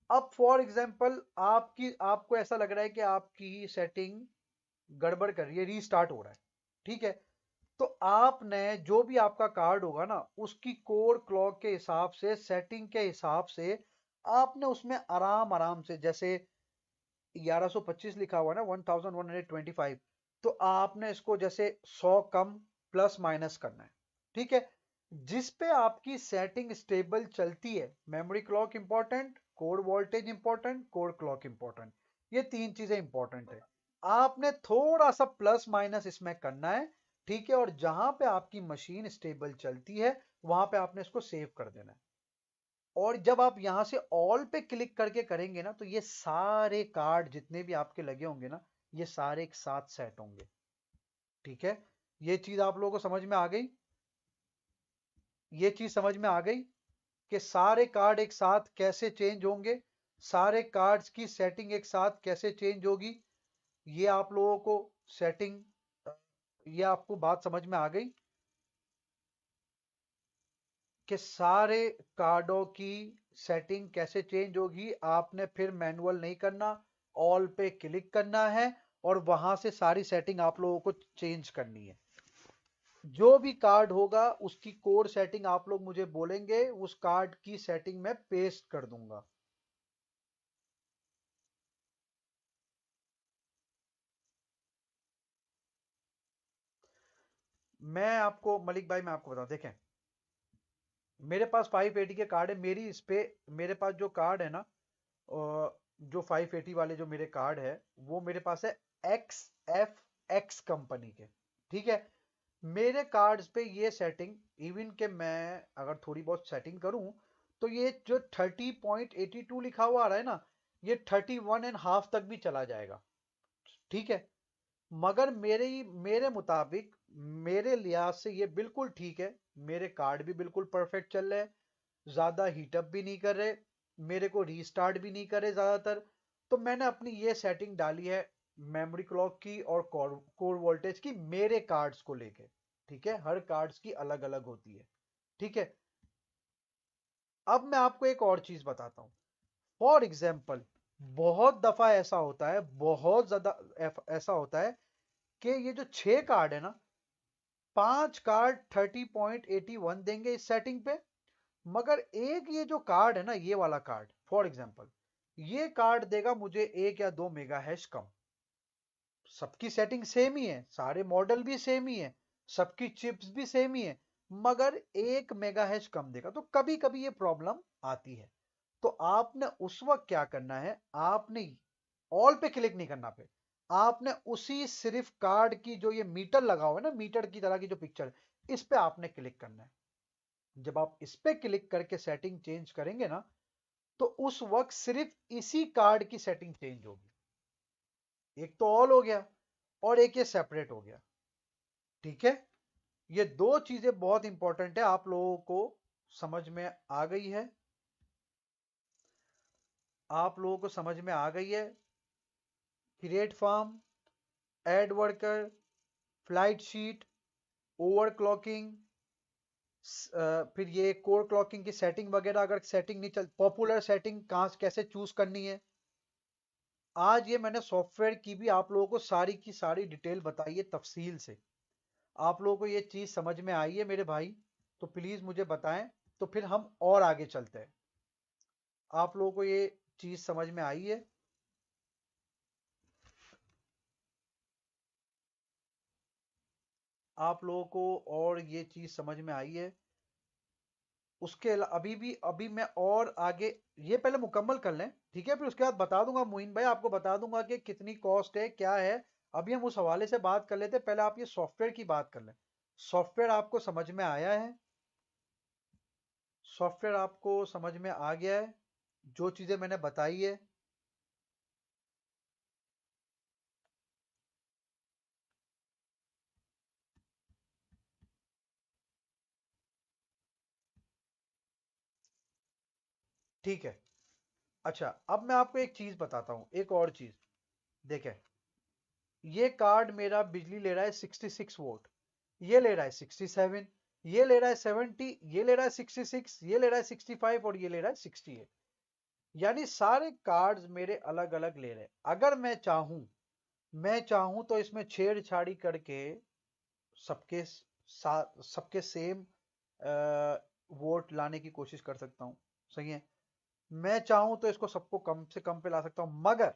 अब फॉर एग्जांपल आपकी आपको ऐसा लग रहा है कि आपकी सेटिंग गड़बड़ कर रही है, रीस्टार्ट हो रहा है, ठीक है? तो आपने जो भी आपका कार्ड होगा ना, उसकी कोड क्लॉक के हिसाब से, सेटिंग के हिसाब से, आपने उसमें आराम आराम से, जैसे 1125 लिखा हुआ है ना, 1125, तो आपने इसको जैसे 100 कम प्लस माइनस करना है, ठीक है? जिस पे आपकी सेटिंग स्टेबल चलती है, memory clock important, code voltage important, code clock important, ये तीन चीजें इंपॉर्टेंट है। आपने थोड़ा सा प्लस माइनस इसमें करना है, ठीक है? और जहां पे आपकी मशीन स्टेबल चलती है, वहां पे आपने इसको सेव कर देना है। और जब आप यहां से ऑल पे क्लिक करके करेंगे ना, तो ये सारे कार्ड जितने भी आपके लगे होंगे ना, ये सारे एक साथ सेट होंगे, ठीक है, ये चीज आप लोगों को समझ में आ गई? ये चीज समझ में आ गई कि सारे कार्ड एक साथ कैसे चेंज होंगे, सारे कार्ड्स की सेटिंग एक साथ कैसे चेंज होगी, ये आप लोगों को सेटिंग, ये आपको बात समझ में आ गई कि सारे कार्डों की सेटिंग कैसे चेंज होगी। आपने फिर मैनुअल नहीं करना, ऑल पे क्लिक करना है और वहां से सारी सेटिंग आप लोगों को चेंज करनी है। जो भी कार्ड होगा उसकी कोड सेटिंग आप लोग मुझे बोलेंगे, उस कार्ड की सेटिंग में पेस्ट कर दूंगा। मैं आपको मलिक भाई, मैं आपको बताऊं, देखें, मेरे पास 580 के कार्ड है। मेरी इस पे, मेरे पास जो कार्ड है ना, जो 580 वाले जो मेरे कार्ड है, वो मेरे पास है एक्स एफ एक्स कंपनी के। ठीक है, मेरे कार्ड्स पे ये सेटिंग, इवन के मैं अगर थोड़ी बहुत सेटिंग करूं तो ये जो 30.82 लिखा हुआ आ रहा है ना, ये 31.5 तक भी चला जाएगा। ठीक है, मगर मेरे मुताबिक, मेरे लिहाज से ये बिल्कुल ठीक है। मेरे कार्ड भी बिल्कुल परफेक्ट चल रहे हैं, ज्यादा हीटअप भी नहीं कर रहे, मेरे को रीस्टार्ट भी नहीं करे ज्यादातर। तो मैंने अपनी ये सेटिंग डाली है मेमोरी क्लॉक की और कोर वोल्टेज की, मेरे कार्ड्स को लेके। ठीक है, हर कार्ड्स की अलग अलग होती है। ठीक है, अब मैं आपको एक और चीज बताता हूं। फॉर एग्जाम्पल, बहुत दफा ऐसा होता है, बहुत ज्यादा ऐसा होता है कि ये जो 6 कार्ड है ना, 5 कार्ड 30.81 देंगे इस सेटिंग पे, मगर एक ये जो कार्ड है ना, ये वाला कार्ड फॉर एग्जांपल, ये कार्ड देगा मुझे 1 या 2 मेगा हैश कम। सबकी सेटिंग सेम ही है, सारे मॉडल भी सेम ही है, सबकी चिप्स भी सेम ही है, मगर 1 मेगा हैश कम देगा। तो कभी कभी ये प्रॉब्लम आती है। तो आपने उस वक्त क्या करना है, आपने ऑल पे क्लिक नहीं करना पे, आपने उसी सिर्फ कार्ड की जो ये मीटर लगा हुआ है ना, मीटर की तरह की जो पिक्चर है, इस पे आपने क्लिक करना है। जब आप इस पे क्लिक करके सेटिंग चेंज करेंगे ना, तो उस वक्त सिर्फ इसी कार्ड की सेटिंग चेंज होगी। एक तो ऑल हो गया और एक ये सेपरेट हो गया। ठीक है, ये दो चीजें बहुत इंपॉर्टेंट है, आप लोगों को समझ में आ गई है? आप लोगों को समझ में आ गई है? Create form, add worker, flight sheet, overclocking, फिर ये कोर क्लॉकिंग की सेटिंग वगैरह, अगर सेटिंग नहीं चल, पॉपुलर सेटिंग कहां कैसे चूज करनी है, आज ये मैंने सॉफ्टवेयर की भी आप लोगों को सारी की सारी डिटेल बताई है तफसील से। आप लोगों को ये चीज समझ में आई है मेरे भाई? तो प्लीज मुझे बताएं, तो फिर हम और आगे चलते हैं। आप लोगों को ये चीज समझ में आई है? आप लोगों को और ये चीज समझ में आई है? उसके अभी भी, अभी मैं और आगे ये पहले मुकम्मल कर लें, ठीक है, फिर उसके बाद बता दूंगा मोइन भाई, आपको बता दूंगा कि कितनी कॉस्ट है, क्या है। अभी हम उस हवाले से बात कर लेते, पहले आप ये सॉफ्टवेयर की बात कर लें। सॉफ्टवेयर आपको समझ में आया है? सॉफ्टवेयर आपको समझ में आ गया है, जो चीजें मैंने बताई है? ठीक है, अच्छा, अब मैं आपको एक चीज बताता हूं, एक और चीज। देखें, ये कार्ड मेरा बिजली ले रहा है 66 वोल्ट, ये ले रहा है 67, ये ले रहा है 70, ये ले रहा है 66, ये ले रहा है 65 और ये ले रहा है 68। यानी सारे कार्ड्स मेरे अलग अलग ले रहे हैं। अगर मैं चाहूं तो इसमें छेड़छाड़ी करके सबके सबके सेम वोट लाने की कोशिश कर सकता हूं। सही है, मैं चाहूं तो इसको सबको कम से कम पे ला सकता हूं, मगर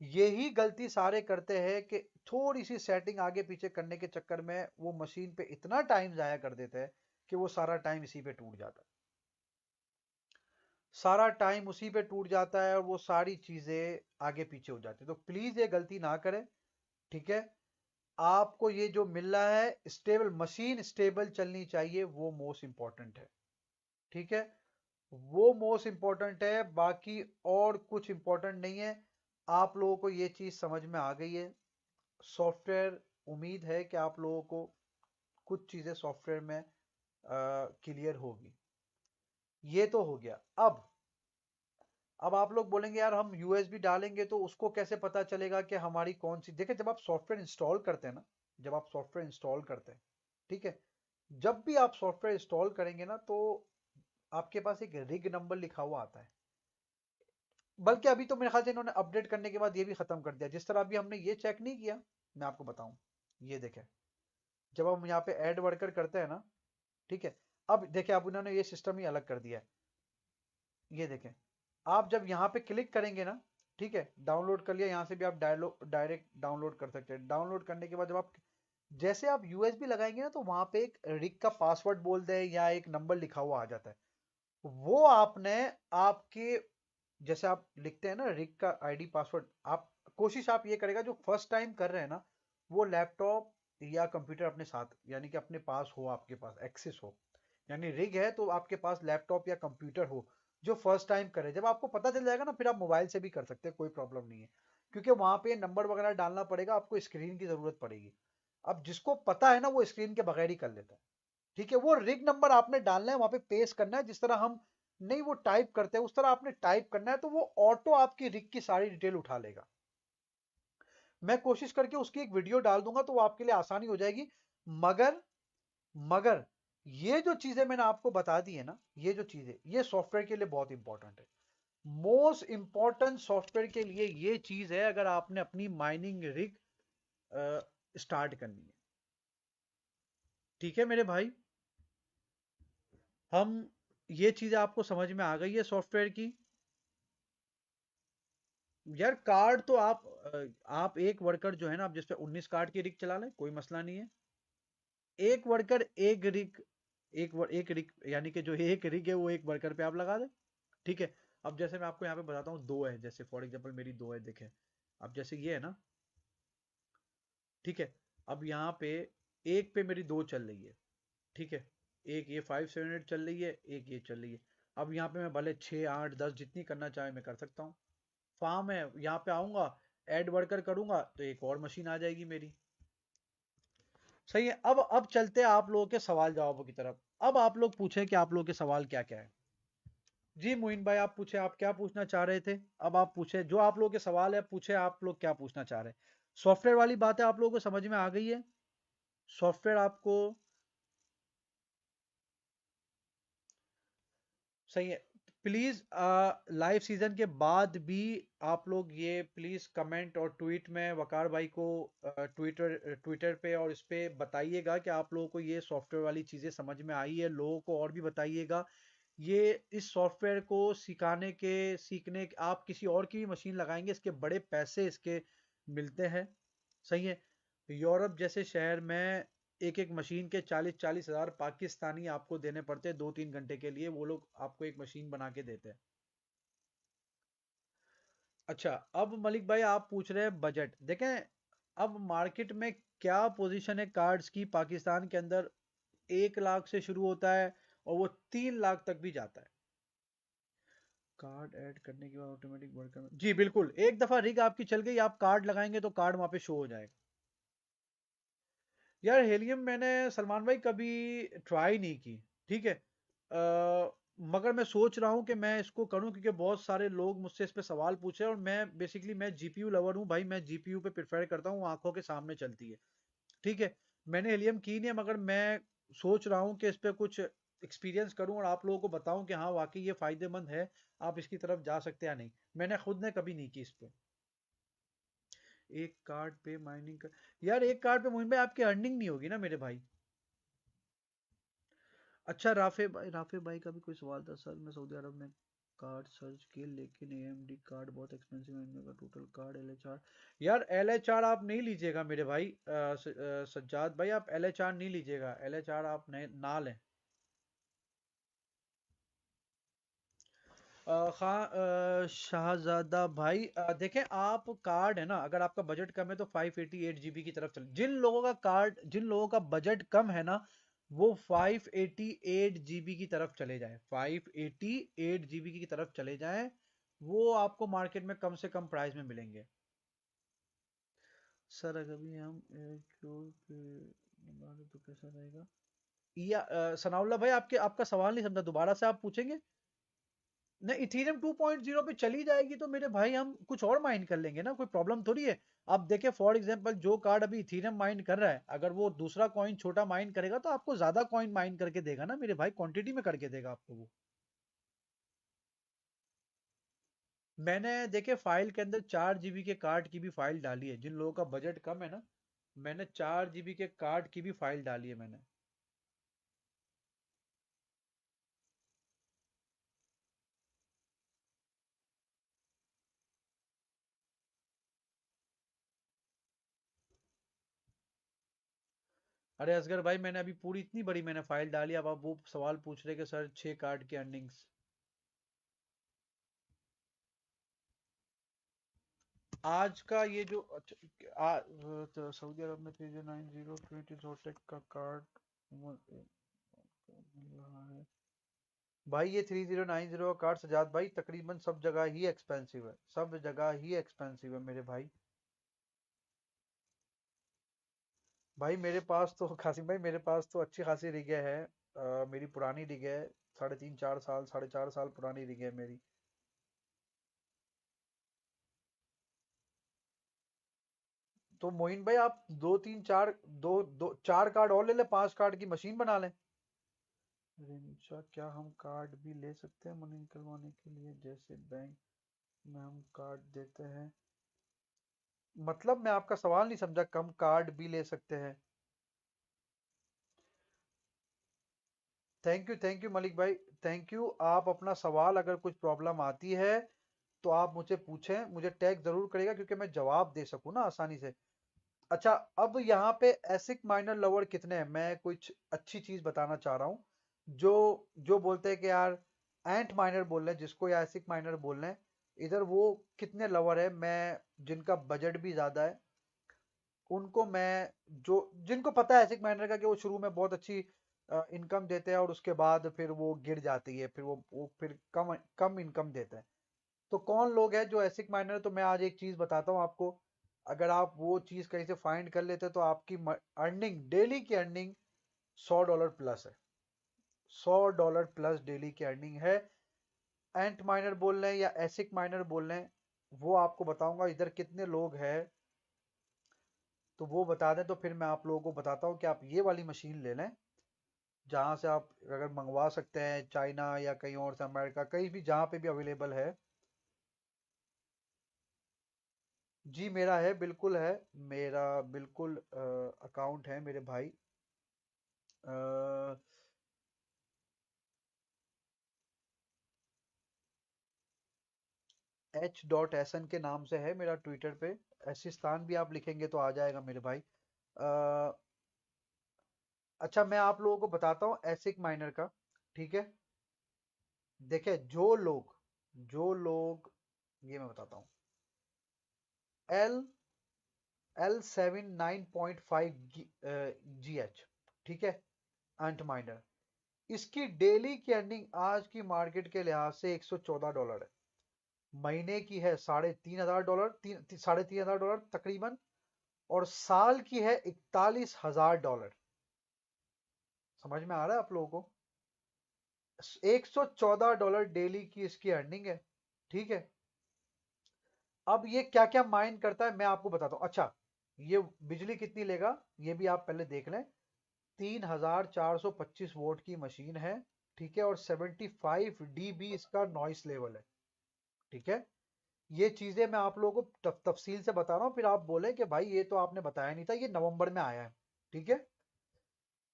यही गलती सारे करते हैं कि थोड़ी सी सेटिंग आगे पीछे करने के चक्कर में वो मशीन पे इतना टाइम जाया कर देते हैं कि वो सारा टाइम इसी पे टूट जाता है। सारा टाइम उसी पे टूट जाता है और वो सारी चीजें आगे पीछे हो जाती है। तो प्लीज ये गलती ना करें। ठीक है, आपको ये जो मिल रहा है, स्टेबल मशीन स्टेबल चलनी चाहिए, वो मोस्ट इंपॉर्टेंट है। ठीक है, वो मोस्ट इंपॉर्टेंट है, बाकी और कुछ इंपॉर्टेंट नहीं है। आप लोगों को ये चीज समझ में आ गई है? सॉफ्टवेयर उम्मीद है कि आप लोगों को कुछ चीजें सॉफ्टवेयर में क्लियर होगी। ये तो हो गया। अब आप लोग बोलेंगे यार हम यूएसबी डालेंगे तो उसको कैसे पता चलेगा कि हमारी कौन सी। देखिए, जब आप सॉफ्टवेयर इंस्टॉल करते हैं ना, जब आप सॉफ्टवेयर इंस्टॉल करते हैं, ठीक है, जब भी आप सॉफ्टवेयर इंस्टॉल करेंगे ना, तो आपके पास एक रिग नंबर लिखा हुआ आता है। बल्कि अभी तो मेरे ख्याल से इन्होंने अपडेट करने के बाद ये भी खत्म कर दिया। जिस तरह अभी हमने ये चेक नहीं किया, मैं आपको बताऊं, ये देखें, जब हम यहाँ पे ऐड वर्कर करते हैं ना, ठीक है, अब देखें, अब उन्होंने ये सिस्टम ही अलग कर दिया है। ये देखें, आप जब यहाँ पे क्लिक करेंगे ना, ठीक है, डाउनलोड कर लिया, यहाँ से भी आप डायरेक्ट डाउनलोड कर सकते हैं। डाउनलोड करने के बाद जब आप जैसे आप यूएसबी लगाएंगे ना, तो वहां पे एक रिग का पासवर्ड बोल दे या एक नंबर लिखा हुआ आ जाता है। वो आपने आपके, जैसे आप लिखते हैं ना रिग का आईडी पासवर्ड, आप कोशिश आप ये करेगा जो फर्स्ट टाइम कर रहे हैं ना, वो लैपटॉप या कंप्यूटर अपने साथ, यानी कि अपने पास हो, आपके पास एक्सेस हो। यानी रिग है तो आपके पास लैपटॉप या कंप्यूटर हो, जो फर्स्ट टाइम करे। जब आपको पता चल जाएगा ना, फिर आप मोबाइल से भी कर सकते हैं, कोई प्रॉब्लम नहीं है। क्योंकि वहां पे नंबर वगैरह डालना पड़ेगा, आपको स्क्रीन की जरूरत पड़ेगी। अब जिसको पता है ना, वो स्क्रीन के बगैर ही कर लेता है। ठीक है, वो रिग नंबर आपने डालना है, वहां पे पेस्ट करना है, जिस तरह हम नहीं वो टाइप करते हैं उस तरह आपने टाइप करना है, तो वो ऑटो आपकी रिग की सारी डिटेल उठा लेगा। मैं कोशिश करके उसकी एक वीडियो डाल दूंगा, तो वो आपके लिए आसानी हो जाएगी। मगर मगर ये जो चीजें मैंने आपको बता दी है ना, ये जो चीजें, ये सॉफ्टवेयर के लिए बहुत इंपॉर्टेंट है। मोस्ट इंपॉर्टेंट सॉफ्टवेयर के लिए ये चीज है, अगर आपने अपनी माइनिंग रिग स्टार्ट करनी है। ठीक है मेरे भाई, हम ये चीजें आपको समझ में आ गई है सॉफ्टवेयर की। यार कार्ड तो आप एक वर्कर जो है ना, आप जिस पे 19 कार्ड की रिग चला लें, कोई मसला नहीं है। एक वर्कर एक रिग, एक रिग, यानी कि जो एक रिग है वो एक वर्कर पे आप लगा दें। ठीक है, अब जैसे मैं आपको यहाँ पे बताता हूँ, दो है, जैसे फॉर एग्जांपल मेरी दो है, देखें। अब जैसे ये है ना, ठीक है, अब यहाँ पे एक पे मेरी दो चल रही है, ठीक है, एक ये 578 चल रही है, एक ये चल रही है। अब यहाँ पे मैं भले 6 8 10 जितनी करना चाहे मैं कर सकता हूँ। फार्म है, यहाँ पे आऊंगा, ऐड वर्कर करूंगा तो एक और मशीन आ जाएगी मेरी। सही है। अब चलते हैं आप लोगों के सवाल जवाबों की तरफ। अब आप लोग पूछे कि आप लोगों के सवाल क्या क्या है। जी मोइन भाई, आप पूछे, आप क्या पूछना चाह रहे थे। अब आप पूछे, जो आप लोगों के सवाल है पूछे, आप लोग क्या पूछना चाह रहे हैं। सॉफ्टवेयर वाली बातें आप लोगों को समझ में आ गई है। सॉफ्टवेयर आपको सही है। प्लीज लाइव सीजन के बाद भी आप लोग ये प्लीज कमेंट और ट्वीट में वकार भाई को ट्विटर पे और इस पे बताइएगा कि आप लोगों को ये सॉफ्टवेयर वाली चीजें समझ में आई है। लोगों को और भी बताइएगा। ये इस सॉफ्टवेयर को सीखने आप किसी और की भी मशीन लगाएंगे, इसके बड़े पैसे इसके मिलते हैं। सही है। यूरोप जैसे शहर में एक एक मशीन के 40 40 हजार पाकिस्तानी आपको देने पड़ते हैं 2 3 घंटे के लिए, वो लोग आपको एक मशीन बना के देते हैं। अच्छा, अब मलिक भाई आप पूछ रहे हैं बजट। देखें, अब मार्केट में क्या पोजीशन है कार्ड्स की, पाकिस्तान के अंदर 1 लाख से शुरू होता है और वो 3 लाख तक भी जाता है। कार्ड ऐड करने के बाद ऑटोमेटिक वर्कर, जी बिल्कुल, एक दफा रिग आपकी चल गई, आप कार्ड लगाएंगे तो कार्ड वहां पे शो हो जाएगा। यार हेलियम मैंने सलमान भाई कभी ट्राई नहीं की। ठीक है, मगर मैं सोच रहा हूँ कि मैं इसको करूँ, क्योंकि बहुत सारे लोग मुझसे इस पे सवाल पूछे, और मैं जीपीयू लवर हूँ भाई, मैं जीपीयू पे प्रेफर करता हूँ, आंखों के सामने चलती है। ठीक है, मैंने हेलियम की नहीं है, मगर मैं सोच रहा हूँ कि इस पे कुछ एक्सपीरियंस करूँ और आप लोगों को बताऊं कि हाँ वाकई ये फायदेमंद है, आप इसकी तरफ जा सकते हैं या नहीं। मैंने खुद ने कभी नहीं की इस पे। एक कार्ड पे माइनिंग कर, यार एक कार्ड पे मुहिम भाई आपकी अर्निंग नहीं होगी ना मेरे भाई। अच्छा, राफे भाई का भी कोई सवाल था सर, मैं सऊदी अरब में कार्ड सर्च किए लेकिन एएमडी कार्ड बहुत एक्सपेंसिव है, इनका टोटल कार्ड एलएचआर। यार एलएचआर आप नहीं लीजिएगा मेरे भाई, सज्जाद भाई आप एलएचआर नहीं लीजिएगा, एलएचआर आप ना लें। शाहजादा भाई, देखें, आप कार्ड है ना, अगर आपका बजट कम है तो 588 GB की तरफ चले। जिन लोगों का बजट कम है ना, वो 588 GB की तरफ चले जाएं, 588 GB की तरफ चले जाएं। वो आपको मार्केट में कम से कम प्राइस में मिलेंगे। सर अगर भी हम क्यों तो कैसा रहेगा? या सनाउल्ला भाई, आपके आपका सवाल नहीं समझा, दोबारा से आप पूछेंगे? नहीं, इथीरियम 2.0 पे चली जाएगी तो मेरे भाई हम कुछ और माइन कर लेंगे ना, कोई प्रॉब्लम थोड़ी है। आप देखें फॉर एग्जांपल, जो कार्ड अभी इथीरियम माइन कर रहा है, अगर वो दूसरा कॉइन छोटा माइन करेगा तो आपको ज्यादा कॉइन माइन करके देगा ना मेरे भाई, क्वांटिटी में करके देगा आपको वो। मैंने देखे फाइल के अंदर 4 GB के कार्ड की भी फाइल डाली है, जिन लोगों का बजट कम है ना, मैंने 4 GB के कार्ड की भी फाइल डाली है मैंने। अरे असगर भाई, मैंने अभी पूरी इतनी बड़ी मैंने फाइल डाली, अब आप वो सवाल पूछ रहे कि सर 6 कार्ड की अर्निंग्स। आज का ये जो तो सऊदी अरब में 3090 जोटेक का कार्ड मिल रहा है भाई। ये 3090 का कार्ड सजाद भाई तकरीबन सब जगह ही एक्सपेंसिव है, सब जगह ही एक्सपेंसिव है मेरे भाई। भाई मेरे पास तो कासिम भाई, मेरे पास तो अच्छी खासी रिगे है। मेरी पुरानी रिग है, 3.5 4 साल 4.5 साल पुरानी रिग है मेरी। तो मोइन भाई आप दो तीन चार दो दो 4 कार्ड और ले ले, 5 कार्ड की मशीन बना लें। रिंचा, क्या हम कार्ड भी ले सकते हैं मनी निकलवाने के लिए, जैसे बैंक में हम कार्ड देते हैं? मतलब मैं आपका सवाल नहीं समझा, कम कार्ड भी ले सकते हैं? थैंक यू मलिक भाई, थैंक यू। आप अपना सवाल, अगर कुछ प्रॉब्लम आती है तो आप मुझे पूछें, मुझे टैग जरूर करेगा क्योंकि मैं जवाब दे सकूं ना आसानी से। अच्छा, अब यहाँ पे एसिक माइनर लवर कितने हैं, मैं कुछ अच्छी चीज बताना चाह रहा हूँ। जो जो बोलते हैं कि यार एंट माइनर बोल रहे हैं जिसको, या एसिक माइनर बोल रहे हैं, इधर वो कितने लवर है, मैं जिनका बजट भी ज्यादा है उनको मैं, जो जिनको पता है एसिक माइनर का कि वो शुरू में बहुत अच्छी इनकम देते हैं और उसके बाद फिर वो गिर जाती है, फिर वो फिर कम कम इनकम देते हैं। तो कौन लोग हैं जो एसिक माइनर, तो मैं आज एक चीज बताता हूँ आपको। अगर आप वो चीज कहीं से फाइंड कर लेते तो आपकी अर्निंग, डेली की अर्निंग $100 प्लस है। $100 प्लस डेली की अर्निंग है। एंट माइनर बोल रहे हैं या एसिक माइनर बोल रहे हैं, वो आपको बताऊंगा इधर कितने लोग हैं। तो वो बता दें तो फिर मैं आप लोगों को बताता हूँ कि आप ये वाली मशीन ले लें, जहां से आप अगर मंगवा सकते हैं, चाइना या कहीं और से, अमेरिका, कहीं भी जहां पे भी अवेलेबल है। जी मेरा है, बिल्कुल है। मेरा बिल्कुल अकाउंट है मेरे भाई। H.SN के नाम से है मेरा ट्विटर पे। एसिस्तान भी आप लिखेंगे तो आ जाएगा मेरे भाई। अ, अच्छा, मैं आप लोगों को बताता हूँ एसिक माइनर का, ठीक है? देखिए, जो लोग ये मैं बताता हूँ। एल L79.5 GH, ठीक है, अंट माइनर। इसकी डेली की अर्निंग आज की मार्केट के लिहाज से $114 है। महीने की है $3,500, 3,500 तकरीबन। और साल की है $41,000। समझ में आ रहा है आप लोगों को? $114 डेली की इसकी अर्निंग है, ठीक है। अब ये क्या क्या माइन करता है मैं आपको बताता हूँ। अच्छा, ये बिजली कितनी लेगा ये भी आप पहले देख लें। 3,425 वोल्ट की मशीन है, ठीक है, और 75 dB इसका नॉइस लेवल है, ठीक है। ये चीजें मैं आप लोगों को तफसील से बता रहा हूँ, फिर आप बोले कि भाई ये तो आपने बताया नहीं था, ये नवंबर में आया है, ठीक है।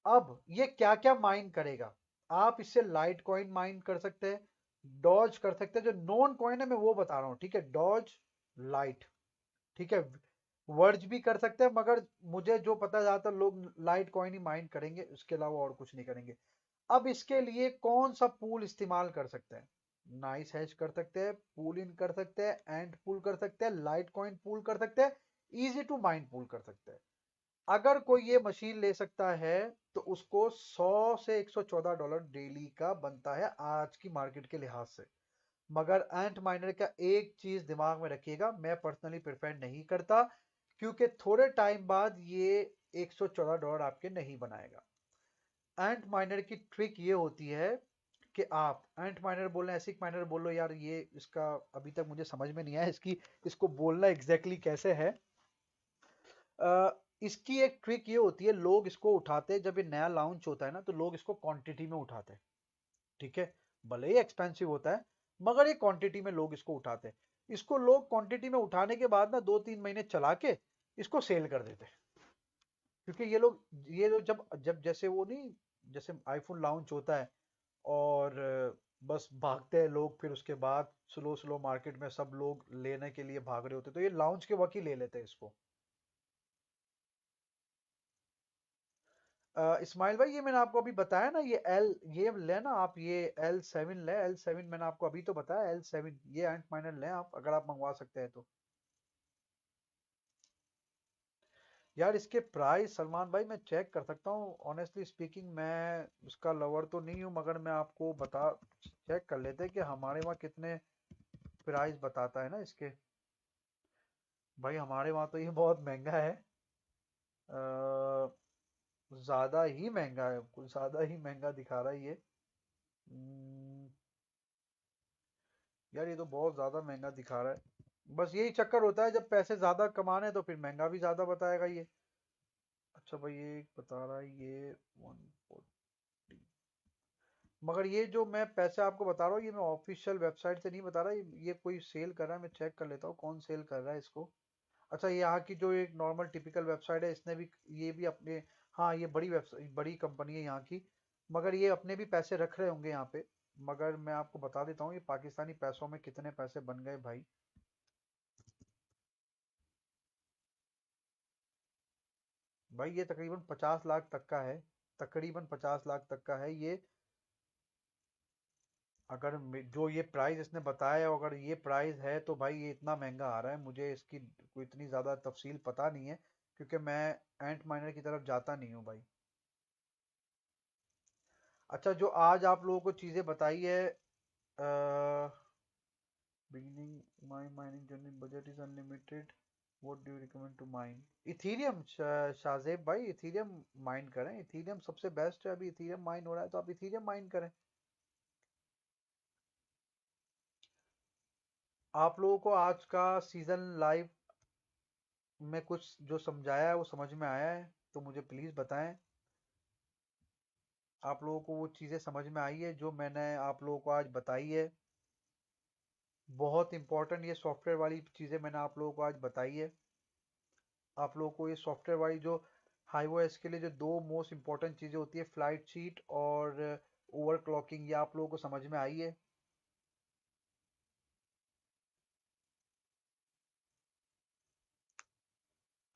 अब ये क्या क्या माइन करेगा? आप इससे लाइट कॉइन माइन कर सकते हैं, डॉज कर सकते हैं, जो नॉन कॉइन है मैं वो बता रहा हूँ, ठीक है, डॉज, लाइट, ठीक है। वर्ज भी कर सकते हैं, मगर मुझे जो पता है ज्यादातर लोग लाइट कॉइन ही माइन करेंगे, उसके अलावा और कुछ नहीं करेंगे। अब इसके लिए कौन सा पूल इस्तेमाल कर सकते हैं? नाइस हैश कर सकते हैं, पूल इन कर सकते हैं, एंड पूल कर सकते हैं, लाइट कॉइन पूल कर सकते हैं, इजी टू माइन पूल कर सकते हैं। अगर कोई ये मशीन ले सकता है तो उसको 100 से $114 डेली का बनता है आज की मार्केट के लिहाज से। मगर एंट माइनर का एक चीज दिमाग में रखिएगा, मैं पर्सनली प्रेफर नहीं करता, क्योंकि थोड़े टाइम बाद ये $114 आपके नहीं बनाएगा। एंट माइनर की ट्रिक ये होती है कि आप एंट माइनर बोल रहे हैं, एसिक माइनर बोल लो यार, ये इसका अभी तक मुझे समझ में नहीं आया इसको बोलना एग्जैक्टली कैसे है। इसकी एक ट्रिक ये होती है, लोग इसको उठाते हैं जब ये नया लॉन्च होता है ना, तो लोग इसको क्वांटिटी में उठाते हैं। ठीक है, भले ही एक्सपेंसिव होता है मगर ये क्वांटिटी में लोग इसको उठाते हैं। इसको लोग क्वांटिटी में उठाने के बाद ना 2-3 महीने चला के इसको सेल कर देते हैं। क्योंकि ये लोग जब जब जैसे वो नहीं, जैसे आईफोन लॉन्च होता है और बस भागते हैं लोग, फिर उसके बाद स्लो स्लो मार्केट में सब लोग लेने के लिए भाग रहे होते हैं, तो ये लॉन्च के वक्त ही ले लेते हैं इसको। इस्माइल भाई, ये मैंने आपको अभी बताया ना, ये लेना आप, ये L7 ले, L7 मैंने आपको अभी तो बताया, L7 ये एंट माइनर लें आप, अगर आप मंगवा सकते हैं तो। यार इसके प्राइस सलमान भाई मैं चेक कर सकता हूँ, ऑनेस्टली स्पीकिंग मैं उसका लवर तो नहीं हूँ, मगर मैं आपको बता, चेक कर लेते हैं कि हमारे वहाँ कितने प्राइस बताता है ना इसके। भाई हमारे वहाँ तो ये बहुत महंगा है, ज़्यादा ही महंगा है, कुछ ज़्यादा ही महंगा दिखा रहा है ये। हम्म, यार ये तो बहुत ज़्यादा महंगा दिखा रहा है। बस यही चक्कर होता है, जब पैसे ज़्यादा कमाने हैं तो फिर महंगा भी ज़्यादा बताएगा ये। अच्छा भाई, ये बता रहा है ये 140, मगर ये जो मैं पैसे आपको बता रहा हूँ, ये मैं ऑफिशियल वेबसाइट से नहीं बता रहा, ये कोई सेल कर रहा है, मैं चेक कर लेता हूँ कौन सेल कर रहा है इसको। अच्छा, ये यहाँ की जो एक नॉर्मल टिपिकल वेबसाइट है, इसने भी, ये भी अपने, हाँ ये बड़ी वेबसाइट, बड़ी कंपनी है यहाँ की, मगर ये अपने भी पैसे रख रहे होंगे यहाँ पे। मगर मैं आपको बता देता हूँ ये पाकिस्तानी पैसों में कितने पैसे बन गए भाई। भाई ये तकरीबन 50 लाख तक का है, तकरीबन 50 लाख तक का है ये। अगर जो ये प्राइस इसने बताया है, अगर ये प्राइस है तो भाई ये इतना महंगा आ रहा है, मुझे इसकी कोई इतनी ज़्यादा तफसील पता नहीं है, क्योंकि मैं एंट माइनर की तरफ जाता नहीं हूँ भाई। अच्छा, जो आज आप लोगों को चीज़ें बताई है, beginning my mining journey, budget is unlimited, what do you recommend to mine? Ethereum, Shahzeb भाई इथीरियम माइन करें, इथीरियम सबसे बेस्ट है, अभी इथीरियम माइन हो रहा है तो आप इथीरियम माइन करें। आप लोगों को आज का सीजन लाइव में कुछ जो समझाया है वो समझ में आया है तो मुझे प्लीज़ बताएं। आप लोगों को वो चीज़ें समझ में आई है जो मैंने आप लोगों को आज बताई है? बहुत इंपॉर्टेंट ये सॉफ्टवेयर वाली चीज़ें मैंने आप लोगों को आज बताई है। आप लोगों को ये सॉफ्टवेयर वाली जो हाईओएस के लिए जो दो मोस्ट इंपॉर्टेंट चीज़ें होती है, फ्लाइट शीट और ओवरक्लॉकिंग, ये आप लोगों को समझ में आई है?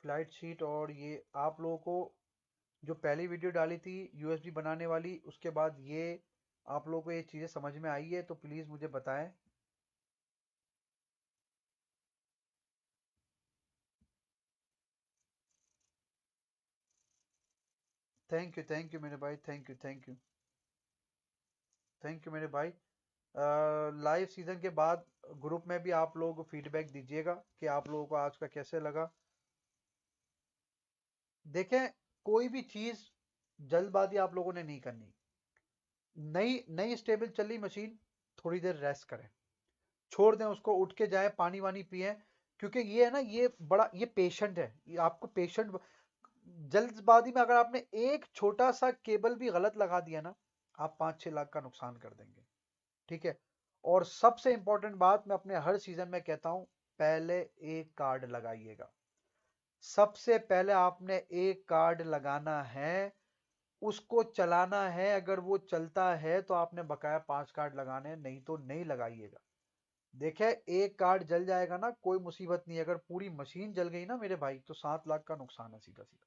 फ्लाइट शीट, और ये आप लोगों को जो पहली वीडियो डाली थी यूएसबी बनाने वाली, उसके बाद ये आप लोगों को ये चीज़ें समझ में आई है तो प्लीज़ मुझे बताएं। थैंक यू मेरे भाई, thank you, thank you, thank you मेरे भाई। लाइव सीजन के बाद ग्रुप में भी आप लोग फीडबैक दीजिएगा कि आप लोगों को आज का कैसे लगा। देखें, कोई भी चीज़ जल्दबाजी आप लोगों ने नहीं करनी। नई नई स्टेबल चली मशीन, थोड़ी देर रेस्ट करें, छोड़ दें उसको, उठ के जाए पानी वानी पिए, क्योंकि ये है ना, ये बड़ा, ये पेशेंट है, ये आपको पेशेंट। जल्दबाजी में अगर आपने एक छोटा सा केबल भी गलत लगा दिया ना, आप 5-6 लाख का नुकसान कर देंगे। ठीक है, और सबसे इंपॉर्टेंट बात मैं अपने हर सीजन में कहता हूं, पहले एक कार्ड लगाइएगा। सबसे पहले आपने एक कार्ड लगाना है, उसको चलाना है, अगर वो चलता है तो आपने बकाया 5 कार्ड लगाने हैं, नहीं तो नहीं लगाइएगा। देखे, एक कार्ड जल जाएगा ना, कोई मुसीबत नहीं, अगर पूरी मशीन जल गई ना मेरे भाई, तो 7 लाख का नुकसान है सीधा सीधा।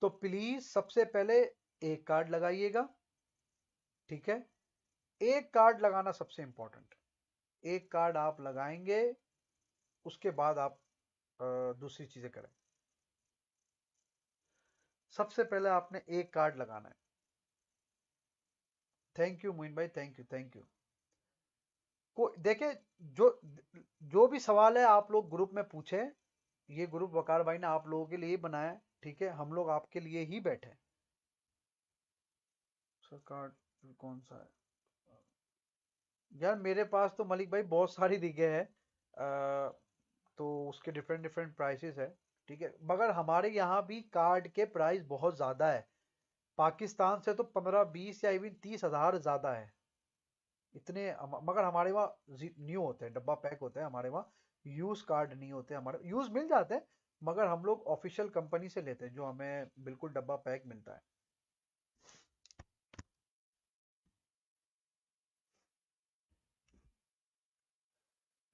तो प्लीज सबसे पहले एक कार्ड लगाइएगा। ठीक है, एक कार्ड लगाना सबसे इंपॉर्टेंट। एक कार्ड आप लगाएंगे, उसके बाद आप दूसरी चीजें करें। सबसे पहले आपने एक कार्ड लगाना है। थैंक यू मोइन भाई, थैंक यू, थैंक यू। को देखे, जो जो भी सवाल है आप लोग ग्रुप में पूछे, ये ग्रुप वकार भाई ने आप लोगों के लिए ही बनाया है, ठीक है, हम लोग आपके लिए ही बैठे हैं। सर कार्ड कौन सा है? यार मेरे पास तो मलिक भाई बहुत सारी दिखे हैं, तो उसके डिफरेंट डिफरेंट प्राइसेस है, ठीक है, मगर हमारे यहाँ भी कार्ड के प्राइस बहुत ज़्यादा है। पाकिस्तान से तो 15-20 या इवन 30,000 ज़्यादा है। इतने मगर हमारे वहाँ न्यू होते हैं, डब्बा पैक होते हैं हमारे वहाँ। यूज कार्ड नहीं होते हमारे, यूज मिल जाते हैं, मगर हम लोग ऑफिशियल कंपनी से लेते हैं जो हमें बिल्कुल डब्बा पैक मिलता है।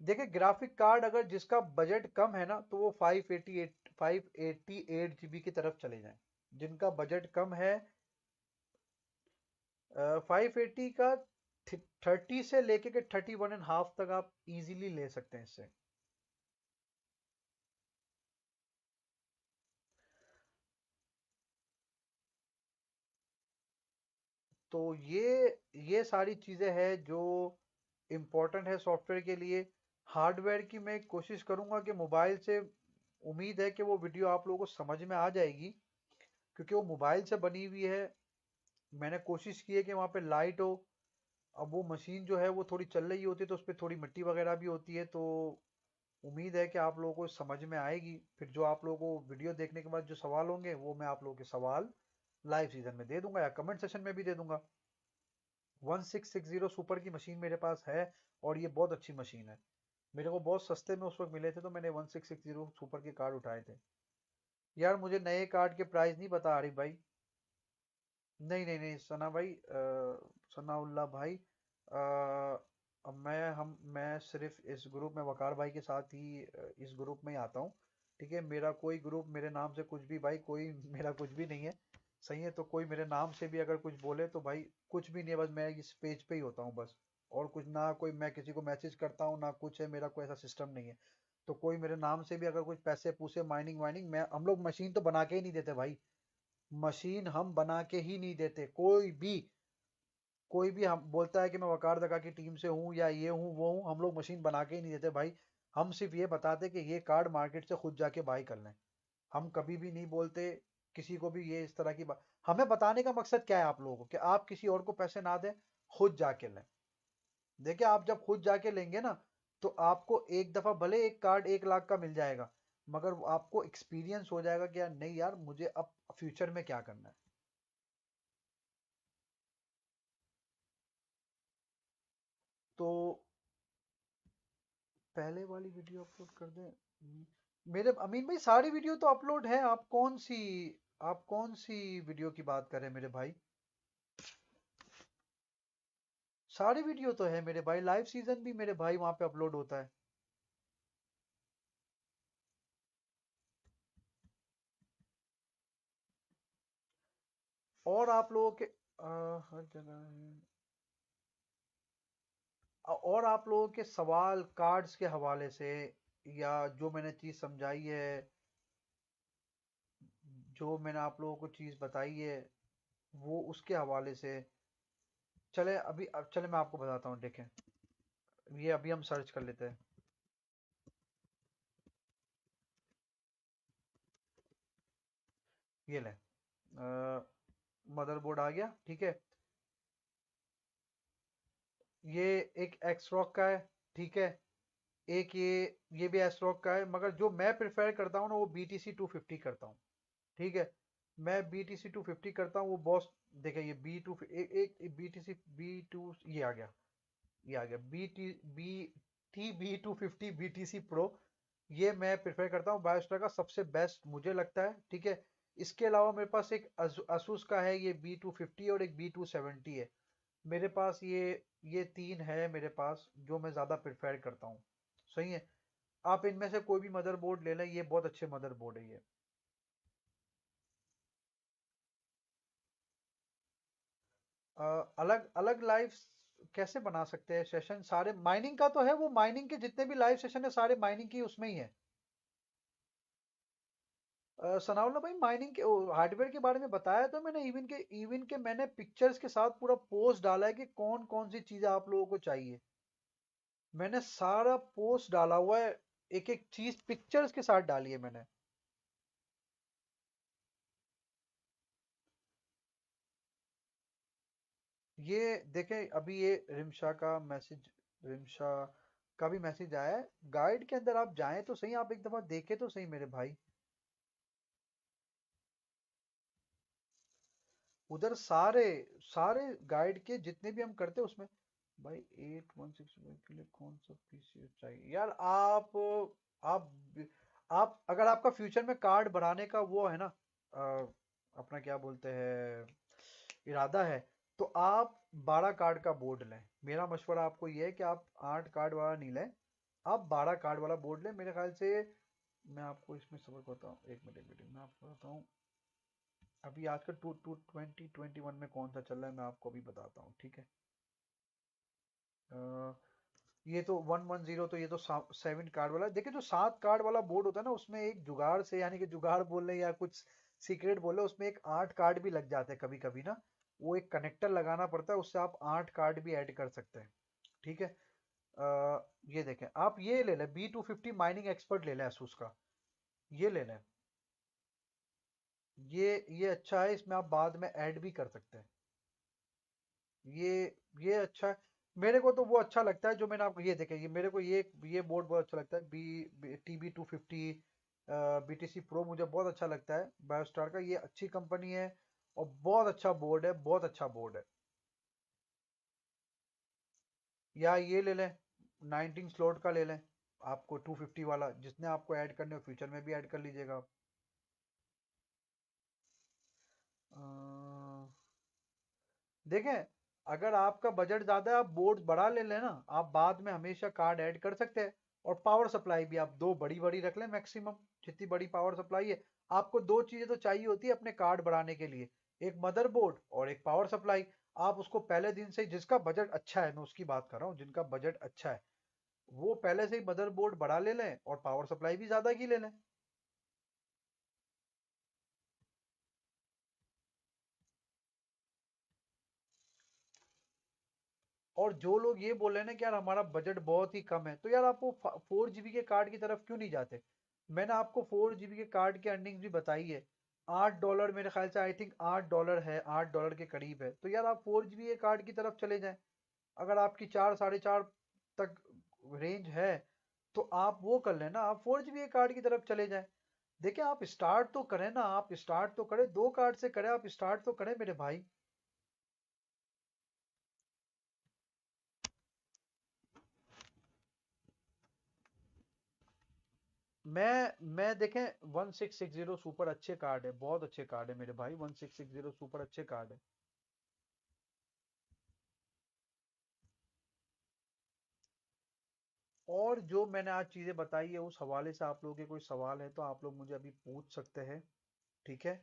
देखिए ग्राफिक कार्ड अगर जिसका बजट कम है ना तो वो 588 जीबी की तरफ चले जाएं। जिनका बजट कम है 580 का 30 से लेके के 31.5 तक आप इजीली ले सकते हैं इससे। तो ये सारी चीज़ें हैं जो इम्पोर्टेंट है सॉफ्टवेयर के लिए। हार्डवेयर की मैं कोशिश करूंगा कि मोबाइल से, उम्मीद है कि वो वीडियो आप लोगों को समझ में आ जाएगी, क्योंकि वो मोबाइल से बनी हुई है। मैंने कोशिश की है कि वहाँ पे लाइट हो। अब वो मशीन जो है वो थोड़ी चल रही होती है तो उस पर थोड़ी मिट्टी वगैरह भी होती है, तो उम्मीद है कि आप लोगों को समझ में आएगी। फिर जो आप लोगों को वीडियो देखने के बाद जो सवाल होंगे वो मैं आप लोगों के सवाल लाइव सीजन में दे दूंगा या कमेंट सेशन में भी दे दूंगा। 1660 सुपर की मशीन मेरे पास है, और ये बहुत अच्छी मशीन है। मेरे को बहुत सस्ते में उस वक्त मिले थे तो मैंने 1660 सुपर के कार्ड उठाए थे। यार मुझे नए कार्ड के प्राइस नहीं पता आरिफ भाई। नहीं नहीं नहीं सना भाई, सनाउल्ला भाई, अब मैं सिर्फ इस ग्रुप में वकार भाई के साथ ही इस ग्रुप में ही आता हूँ। ठीक है, मेरा कोई ग्रुप मेरे नाम से कुछ भी भाई, कोई मेरा कुछ भी नहीं है। सही है, तो कोई मेरे नाम से भी अगर कुछ बोले तो भाई कुछ भी नहीं है, बस मैं इस पेज पे ही होता हूँ बस। और कुछ ना, कोई मैं किसी को मैसेज करता हूँ ना कुछ है, मेरा कोई ऐसा सिस्टम नहीं है। तो कोई मेरे नाम से भी अगर कुछ पैसे पूछे, माइनिंग वाइनिंग, मैं हम लोग मशीन तो बना के ही नहीं देते भाई। मशीन हम बना के ही नहीं देते। कोई भी हम बोलता है कि मैं वकार दगा की टीम से हूँ या ये हूँ वो हूँ, हम लोग मशीन बना के ही नहीं देते भाई। हम सिर्फ ये बताते कि ये कार्ड मार्केट से खुद जाके बाई कर लें। हम कभी भी नहीं बोलते किसी को भी ये इस तरह की बात। हमें बताने का मकसद क्या है आप लोगों को, कि आप किसी और को पैसे ना दें, खुद जाके लें। देखिए आप जब खुद जाके लेंगे ना, तो आपको एक दफा भले एक कार्ड 1 लाख का मिल जाएगा, मगर आपको एक्सपीरियंस हो जाएगा कि यार नहीं यार मुझे अब फ्यूचर में क्या करना है। तो पहले वाली वीडियो अपलोड कर दें? मेरे अमीन भाई सारी वीडियो तो अपलोड है। आप कौन सी वीडियो की बात कर रहे हैं मेरे भाई? सारी वीडियो तो है मेरे भाई, लाइव सीजन भी मेरे भाई वहां पे अपलोड होता है। और आप लोगों के हर जगह है। और आप लोगों के सवाल कार्ड्स के हवाले से, या जो मैंने चीज समझाई है, जो मैंने आप लोगों को चीज बताई है, वो उसके हवाले से, चले अभी, अब चले मैं आपको बताता हूँ, देखें। ये अभी हम सर्च कर लेते हैं। ये ले, मदरबोर्ड आ गया, ठीक है। ये एक एक्सरॉक का है, ठीक है। एक ये भी एक्सरॉक का है, मगर जो मैं प्रेफर करता हूँ ना वो BTC 250 करता हूँ, ठीक है। मैं BTC 250 करता हूँ, वो बॉस। देखिए ये एक BTC B2, ये आ गया, ये आ गया BT B250 BTC Pro। ये मैं प्रेफर करता हूँ, बायोस्टा का सबसे बेस्ट मुझे लगता है, ठीक है। इसके अलावा मेरे पास एक asus का है, ये B250, और एक B270 है मेरे पास। ये तीन है मेरे पास जो मैं ज़्यादा प्रेफर करता हूँ। सही है, आप इनमें से कोई भी मदरबोर्ड ले लें, ये बहुत अच्छे मदरबोर्ड है ये। अलग अलग लाइव कैसे बना सकते हैं सेशन? सारे माइनिंग का तो है, वो माइनिंग के जितने भी लाइव सेशन है सारे माइनिंग की उसमें ही है। सनाउल्ला भाई माइनिंग के हार्डवेयर के बारे में बताया तो मैंने, इवन के मैंने पिक्चर्स के साथ पूरा पोस्ट डाला है कि कौन कौन सी चीज़ें आप लोगों को चाहिए। मैंने सारा पोस्ट डाला हुआ है। एक एक चीज पिक्चर्स के साथ डाली है मैंने। ये देखें, अभी ये रिमशा का मैसेज, रिमशा का भी मैसेज आया है। गाइड के अंदर आप जाएं तो सही, आप एक दफा देखें तो सही मेरे भाई। उधर सारे सारे गाइड के जितने भी हम करते हैं उसमें, भाई 8165 के लिए कौन सा पीसी चाहिए यार? आप आप अगर आपका फ्यूचर में कार्ड बढ़ाने का वो है ना, अ, अपना क्या बोलते हैं, इरादा है, तो आप 12 कार्ड का बोर्ड लें। मेरा मशवरा आपको ये है कि आप 8 कार्ड वाला नहीं लें, आप 12 कार्ड वाला बोर्ड लें मेरे ख्याल से। मैं आपको इसमें सबक बताऊं, एक मिनट मैं आपको बताऊं। अभी आजकल टू टू 2021 में कौन सा चल रहा है मैं आपको अभी बताता हूँ, ठीक है? अ, ये तो 110, तो ये तो 7 कार्ड वाला है। देखिए जो 7 कार्ड वाला बोर्ड होता है ना, उसमें एक जुगाड़ से, यानी कि जुगाड़ बोल रहे हैं या कुछ सीक्रेट बोल रहे हैं, उसमें एक 8 कार्ड भी लग जाते हैं कभी कभी ना। वो एक कनेक्टर लगाना पड़ता है, उससे आप 8 कार्ड भी ऐड कर सकते हैं, ठीक है? ये देखें, आप ये ले लें, B250 माइनिंग एक्सपर्ट ले लें asus का, ये ले लें। ये अच्छा है, इसमें आप बाद में ऐड भी कर सकते हैं। ये ये अच्छा है। मेरे को तो वो अच्छा लगता है जो मैंने आपको ये देखा, ये मेरे को ये बोर्ड बहुत अच्छा लगता है, TB250 BTC प्रो मुझे बहुत अच्छा लगता है बायोस्टार का। ये अच्छी कंपनी है और बहुत अच्छा बोर्ड है, बहुत अच्छा बोर्ड है। या ये ले लें, 19 स्लॉट का ले लें, आपको 250 वाला, जितने आपको ऐड करने हो फ्यूचर में भी ऐड कर लीजिएगा आप। अ, देखें, अगर आपका बजट ज्यादा है, आप बोर्ड बड़ा ले लेना, आप बाद में हमेशा कार्ड ऐड कर सकते हैं। और पावर सप्लाई भी आप दो बड़ी बड़ी रख लें, मैक्सिमम जितनी बड़ी पावर सप्लाई है। आपको दो चीजें तो चाहिए होती है अपने कार्ड बढ़ाने के लिए, एक मदरबोर्ड और एक पावर सप्लाई। आप उसको पहले दिन से जिसका बजट अच्छा है, मैं उसकी बात कर रहा हूँ, जिनका बजट अच्छा है वो पहले से ही मदरबोर्ड बढ़ा ले लें और पावर सप्लाई भी ज्यादा की ले लें। और जो लोग ये बोल रहे हैं ना कि यार हमारा बजट बहुत ही कम है, तो यार आप वो 4 GB के कार्ड की तरफ क्यों नहीं जाते? मैंने आपको 4 GB के कार्ड की अर्निंग्स भी बताई है। $8 मेरे ख्याल से, आई थिंक $8 है, $8 के करीब है। तो यार आप 4 GB के कार्ड की तरफ चले जाएं। अगर आपकी 4 साढ़े 4 तक रेंज है, तो आप वो कर लेना, आप 4 GB के कार्ड की तरफ चले जाएं। देखिए आप स्टार्ट तो करें ना, आप स्टार्ट तो करें, 2 कार्ड से करें, आप स्टार्ट तो करें मेरे भाई। मैं देखें, 1660 सुपर अच्छे कार्ड है, बहुत अच्छे कार्ड है मेरे भाई, 1660 सुपर अच्छे कार्ड है। और जो मैंने आज चीजें बताई है उस हवाले से आप लोगों के कोई सवाल है तो आप लोग मुझे अभी पूछ सकते हैं, ठीक है?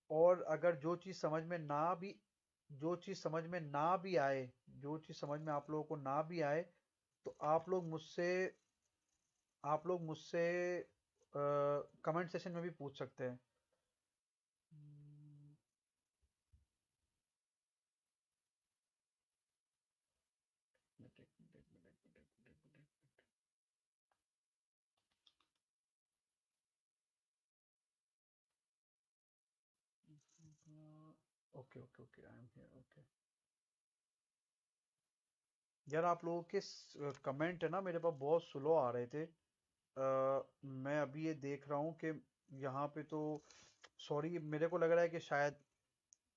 और अगर जो चीज समझ में ना भी आए, जो चीज समझ में आप लोगों को ना भी आए, तो आप लोग मुझसे कमेंट सेशन में भी पूछ सकते हैं। हम्म, एक मिनट, एक मिनट, एक मिनट, एक मिनट, एक मिनट, एक minute. Okay okay okay, I am here, okay. यार आप लोगों के कमेंट है ना मेरे पास बहुत स्लो आ रहे थे। मैं अभी ये देख रहा हूँ कि यहाँ पे तो, सॉरी, मेरे को लग रहा है कि शायद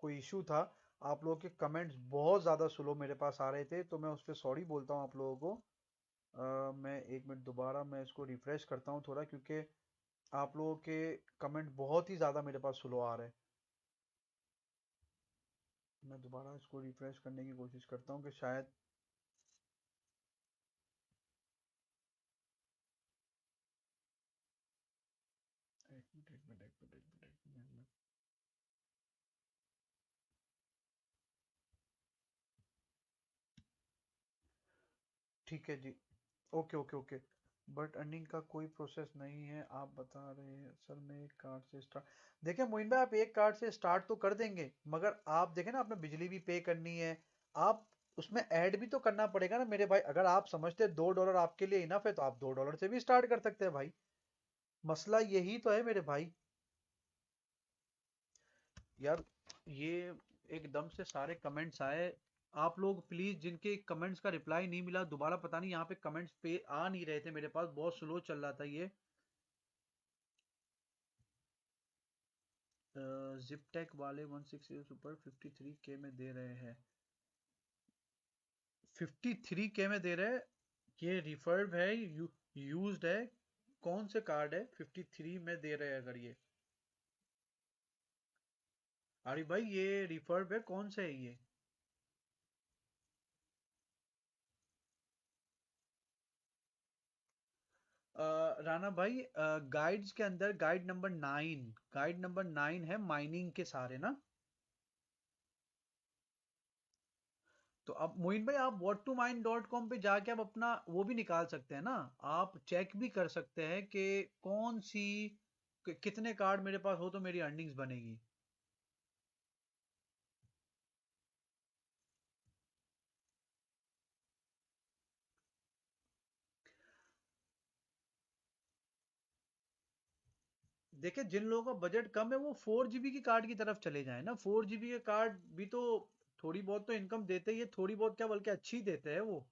कोई इशू था। आप लोगों के कमेंट्स बहुत ज़्यादा स्लो मेरे पास आ रहे थे, तो मैं उस पर सॉरी बोलता हूँ आप लोगों को। मैं एक मिनट दोबारा मैं इसको रिफ्रेश करता हूँ थोड़ा, क्योंकि आप लोगों के कमेंट बहुत ही ज़्यादा मेरे पास स्लो आ रहे हैं। मैं दोबारा इसको रिफ्रेश करने की कोशिश करता हूँ कि शायद। एक मिनट, एक मिनट, एक मिनट, एक मिनट, एक मिनट। ठीक है जी। Okay okay okay. But earning का कोई प्रोसेस नहीं है आप बता रहे हैं सर, मैं एक कार्ड से स्टार्ट। देखिए मोइन भाई, आप एक कार्ड से स्टार्ट तो कर देंगे, मगर आप देखें ना, आपने बिजली भी पे करनी है। आप उसमें ऐड भी तो करना पड़ेगा ना मेरे भाई। अगर आप समझते $2 आपके लिए इनफ है तो आप $2 से भी स्टार्ट कर सकते हैं भाई। मसला यही तो है मेरे भाई। यार ये एकदम से सारे कमेंट्स आए। आप लोग प्लीज, जिनके कमेंट्स का रिप्लाई नहीं मिला दोबारा, पता नहीं यहाँ पे कमेंट्स पे आ नहीं रहे थे मेरे पास, बहुत स्लो चल रहा था ये। जिपटेक वाले 160 सुपर 53K में दे रहे हैं। 53K में दे रहे हैं? ये रिफर्ब है, यूज्ड है? कौन से कार्ड है 53 में दे रहे हैं अगर ये? अरे भाई ये रिफर्ब है, कौन से है ये? राणा भाई, गाइड्स के अंदर गाइड नंबर 9 है माइनिंग के सारे ना। तो अब मोइन भाई आप what2mine.com पे जाके आप अपना वो भी निकाल सकते हैं ना। आप चेक भी कर सकते हैं कि कौन सी कितने कार्ड मेरे पास हो तो मेरी अर्निंग्स बनेगी। देखिए जिन लोगों का बजट कम है वो 4 GB की कार्ड की तरफ चले जाए ना। 4 GB के कार्ड भी तो थोड़ी बहुत तो इनकम देते ही है, थोड़ी बहुत क्या बल्कि अच्छी देते हैं वो।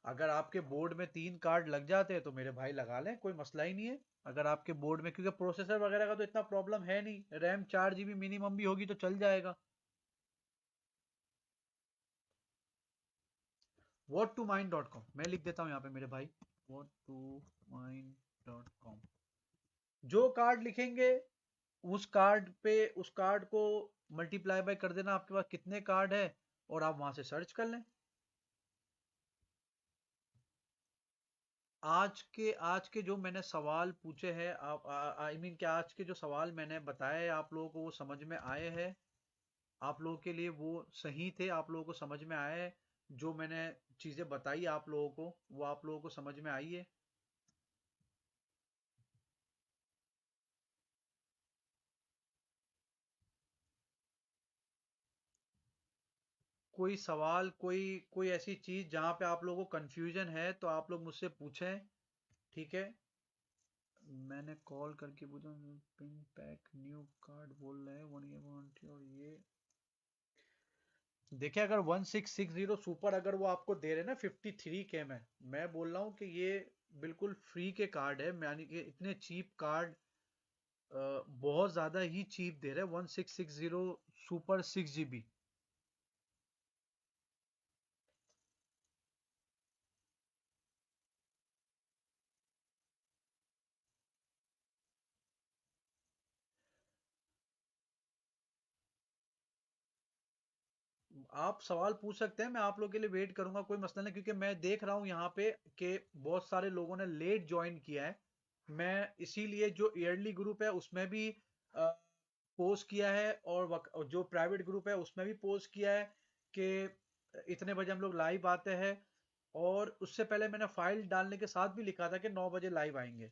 अगर आपके बोर्ड में 3 कार्ड लग जाते हैं तो मेरे भाई लगा लें, कोई मसला ही नहीं है। अगर आपके बोर्ड में, क्योंकि प्रोसेसर वगैरह का तो इतना प्रॉब्लम है नहीं, रैम 4 GB मिनिमम भी होगी तो चल जाएगा। what2mine.com मैं लिख देता हूँ यहाँ पे मेरे भाई। what2mine.com। जो कार्ड लिखेंगे उस कार्ड को मल्टीप्लाई बाय कर देना आपके पास कितने कार्ड है, और आप वहां से सर्च कर लें। आज के जो मैंने सवाल पूछे हैं, आप आई मीन कि आज के जो सवाल मैंने बताए आप लोगों को वो समझ में आए हैं? आप लोगों के लिए वो सही थे? आप लोगों को समझ में आए? जो मैंने चीजें बताई आप लोगों को वो आप लोगों को समझ में आई है? कोई सवाल, कोई कोई ऐसी चीज जहां पे आप लोगों को कंफ्यूजन है तो आप लोग मुझसे पूछें, ठीक है। मैंने कॉल करके पूछा, पिन पैक न्यू कार्ड बोल रहे हैं 1 और ये देखिए, अगर 1660 सुपर अगर वो आपको दे रहे हैं ना 53K में, मैं बोल रहा हूँ कि ये बिल्कुल फ्री के कार्ड है, यानी कि इतने चीप कार्ड बहुत ज्यादा ही चीप दे रहे हैं 1660 सुपर 6 GB। आप सवाल पूछ सकते हैं, मैं आप लोगों के लिए वेट करूंगा, कोई मसला नहीं, क्योंकि मैं देख रहा हूं यहाँ पे कि बहुत सारे लोगों ने लेट ज्वाइन किया है। मैं इसीलिए जो ईयरली ग्रुप है उसमें भी पोस्ट किया है, और जो प्राइवेट ग्रुप है उसमें भी पोस्ट किया है कि इतने बजे हम लोग लाइव आते हैं। और उससे पहले मैंने फाइल डालने के साथ भी लिखा था कि 9 बजे लाइव आएंगे।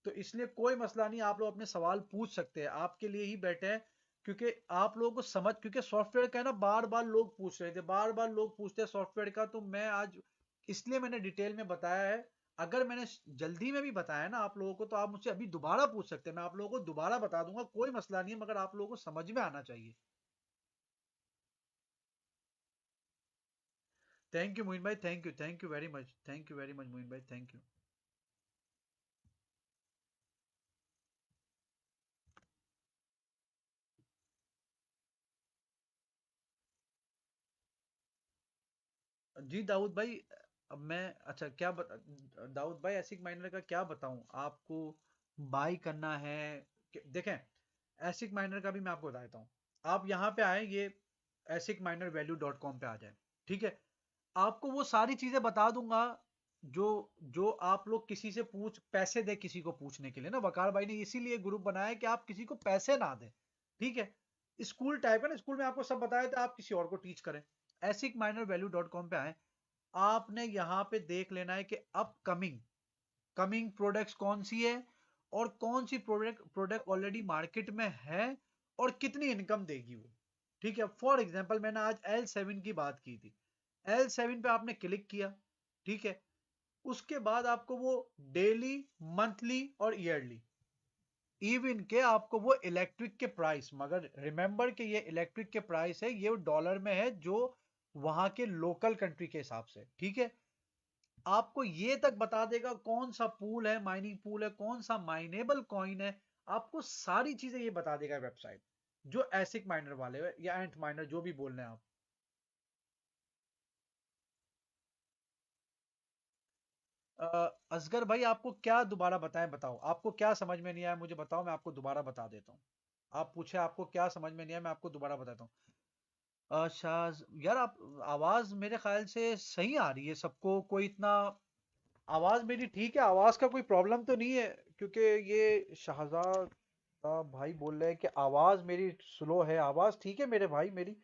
तो इसलिए कोई मसला नहीं, आप लोग अपने सवाल पूछ सकते हैं, आपके लिए ही बैठे हैं। क्योंकि आप लोगों को समझ, क्योंकि सॉफ्टवेयर का है ना, बार बार लोग पूछ रहे थे, बार बार लोग पूछते हैं सॉफ्टवेयर का, तो मैं आज इसलिए मैंने डिटेल में बताया है। अगर मैंने जल्दी में भी बताया ना आप लोगों को तो आप मुझसे अभी दोबारा पूछ सकते हैं, मैं आप लोगों को दोबारा बता दूंगा, कोई मसला नहीं है, मगर आप लोगों को समझ में आना चाहिए। थैंक यू मोइन भाई, thank you very much, thank you very much Moin भाई, थैंक यू। जी दाऊद भाई, अब मैं, अच्छा क्या दाऊद भाई एसिक माइनर का क्या बताऊं आपको? बाई करना है देखें, एसिक माइनर का भी मैं आपको बता देता हूँ। आप यहाँ पे आए, ये asicminervalue.com पे आ जाए, ठीक है। आपको वो सारी चीजें बता दूंगा जो जो आप लोग किसी से पूछ पैसे दे किसी को पूछने के लिए ना। वकार भाई ने इसीलिए ग्रुप बनाया है कि आप किसी को पैसे ना दें, ठीक है। स्कूल टाइप है ना, स्कूल में आपको सब बताया था, आप किसी और को टीच करें। asicminervalue.com पे आए, आपने यहाँ पे देख लेना है कि अपकमिंग कमिंग प्रोडक्ट्स कौन सी है, और कौन सी प्रोडक्ट प्रोडक्ट ऑलरेडी मार्केट में है, और कितनी इनकम देगी वो। ठीक है, फॉर एग्जाम्पल मैंने आज L7 की बात की थी, L7 पे आपने क्लिक किया, ठीक है, उसके बाद आपको वो डेली, मंथली और ईयरली, इवन के आपको वो इलेक्ट्रिक के प्राइस, मगर रिमेंबर कि ये इलेक्ट्रिक के प्राइस है, ये डॉलर में है जो वहां के लोकल कंट्री के हिसाब से, ठीक है। आपको ये तक बता देगा कौन सा पूल है, माइनिंग पूल है, कौन सा माइनेबल कॉइन है, आपको सारी चीजें ये बता देगा वेबसाइट, जो एसिक माइनर वाले या एंट माइनर जो भी बोल रहे हैं आप। असगर भाई आपको क्या दोबारा बताएं, बताओ आपको क्या समझ में नहीं आया, मुझे बताओ, मैं आपको दोबारा बता देता हूँ। आप पूछे आपको क्या समझ में नहीं आया, मैं आपको दोबारा बताता हूँ। शाहज यार, आप आवाज मेरे ख्याल से सही आ रही है सबको, कोई इतना, आवाज मेरी ठीक है, आवाज का कोई प्रॉब्लम तो नहीं है, क्योंकि ये शहजाद भाई बोल रहे हैं कि आवाज मेरी स्लो है, आवाज ठीक है मेरे भाई मेरी।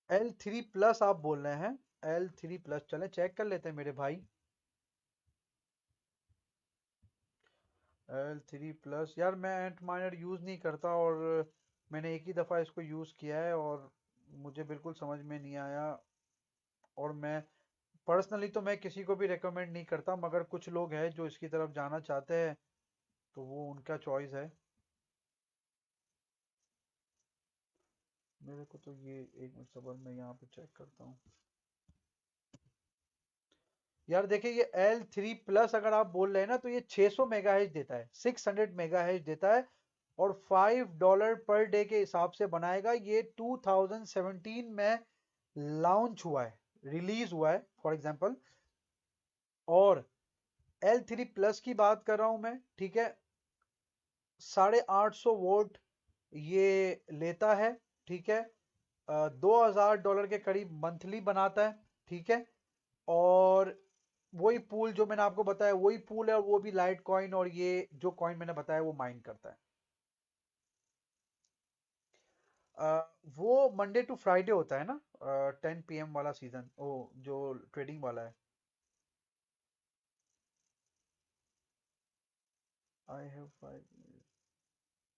L3+ आप बोल रहे हैं, L3+, चलें चेक कर लेते हैं मेरे भाई। L3+ यार, मैं एंट माइनर यूज़ नहीं करता, और मैंने एक ही दफ़ा इसको यूज़ किया है और मुझे बिल्कुल समझ में नहीं आया, और मैं पर्सनली तो मैं किसी को भी रेकमेंड नहीं करता, मगर कुछ लोग हैं जो इसकी तरफ जाना चाहते हैं, तो वो उनका चॉइस है। मेरे को तो ये, एक मिनट सबर, मैं यहाँ पे चेक करता हूँ। यार देखिए, ये L3+ अगर आप बोल रहे हैं ना, तो ये 600 मेगाहर्ट्ज देता है, 600 मेगाहर्ट्ज देता है, और $5 पर डे के हिसाब से बनाएगा। ये 2017 में लॉन्च हुआ है, रिलीज हुआ है फॉर एग्जांपल। और L3+ की बात कर रहा हूं मैं, ठीक है, 850 वोल्ट ये लेता है, ठीक है, $2000 के करीब मंथली बनाता है, ठीक है। और वही पूल जो मैंने आपको बताया, वही पूल है, और वो भी लाइट कॉइन, और ये जो कॉइन मैंने बताया वो माइन करता है। वो मंडे टू फ्राइडे होता है ना, 10 PM वाला सीजन, ओ जो ट्रेडिंग वाला है। I have 5,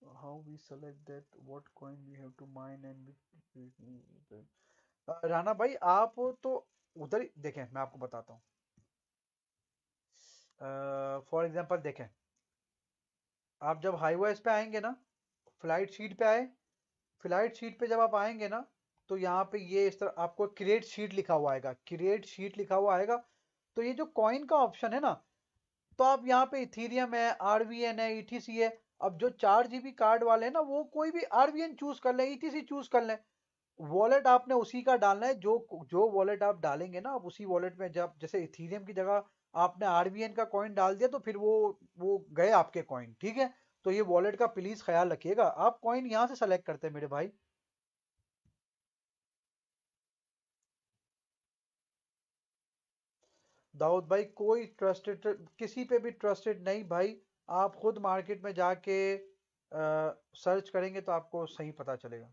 how we select that what coin we have to mine and. Rana भाई आप तो उधर ही देखें, मैं आपको बताता हूँ। फॉर एग्जांपल देखें, आप जब हाईवेज पे आएंगे ना, फ्लाइट शीट पे आए, फ्लाइट शीट पे जब आप आएंगे ना, तो यहाँ पे ये इस तरह आपको क्रिएट शीट लिखा हुआ आएगा, क्रिएट शीट लिखा हुआ आएगा। तो ये जो कॉइन का ऑप्शन है ना, तो आप यहाँ पे इथीरियम है, आरवीएन है, ईटीसी है। अब जो 4 GB कार्ड वाले हैं ना, वो कोई भी आरवीएन चूज कर लें, ईटीसी चूज कर लें। वॉलेट आपने उसी का डालना है, जो जो वॉलेट आप डालेंगे ना, आप उसी वॉलेट में, जब जैसे इथीरियम की जगह आपने आरबीएन का कॉइन डाल दिया, तो फिर वो गए आपके कॉइन, ठीक है। तो ये वॉलेट का प्लीज ख्याल रखिएगा, आप कॉइन यहाँ से सेलेक्ट करते हैं मेरे भाई। दाऊद भाई, कोई ट्रस्टेड, किसी पे भी ट्रस्टेड नहीं भाई। आप खुद मार्केट में जाके सर्च करेंगे तो आपको सही पता चलेगा।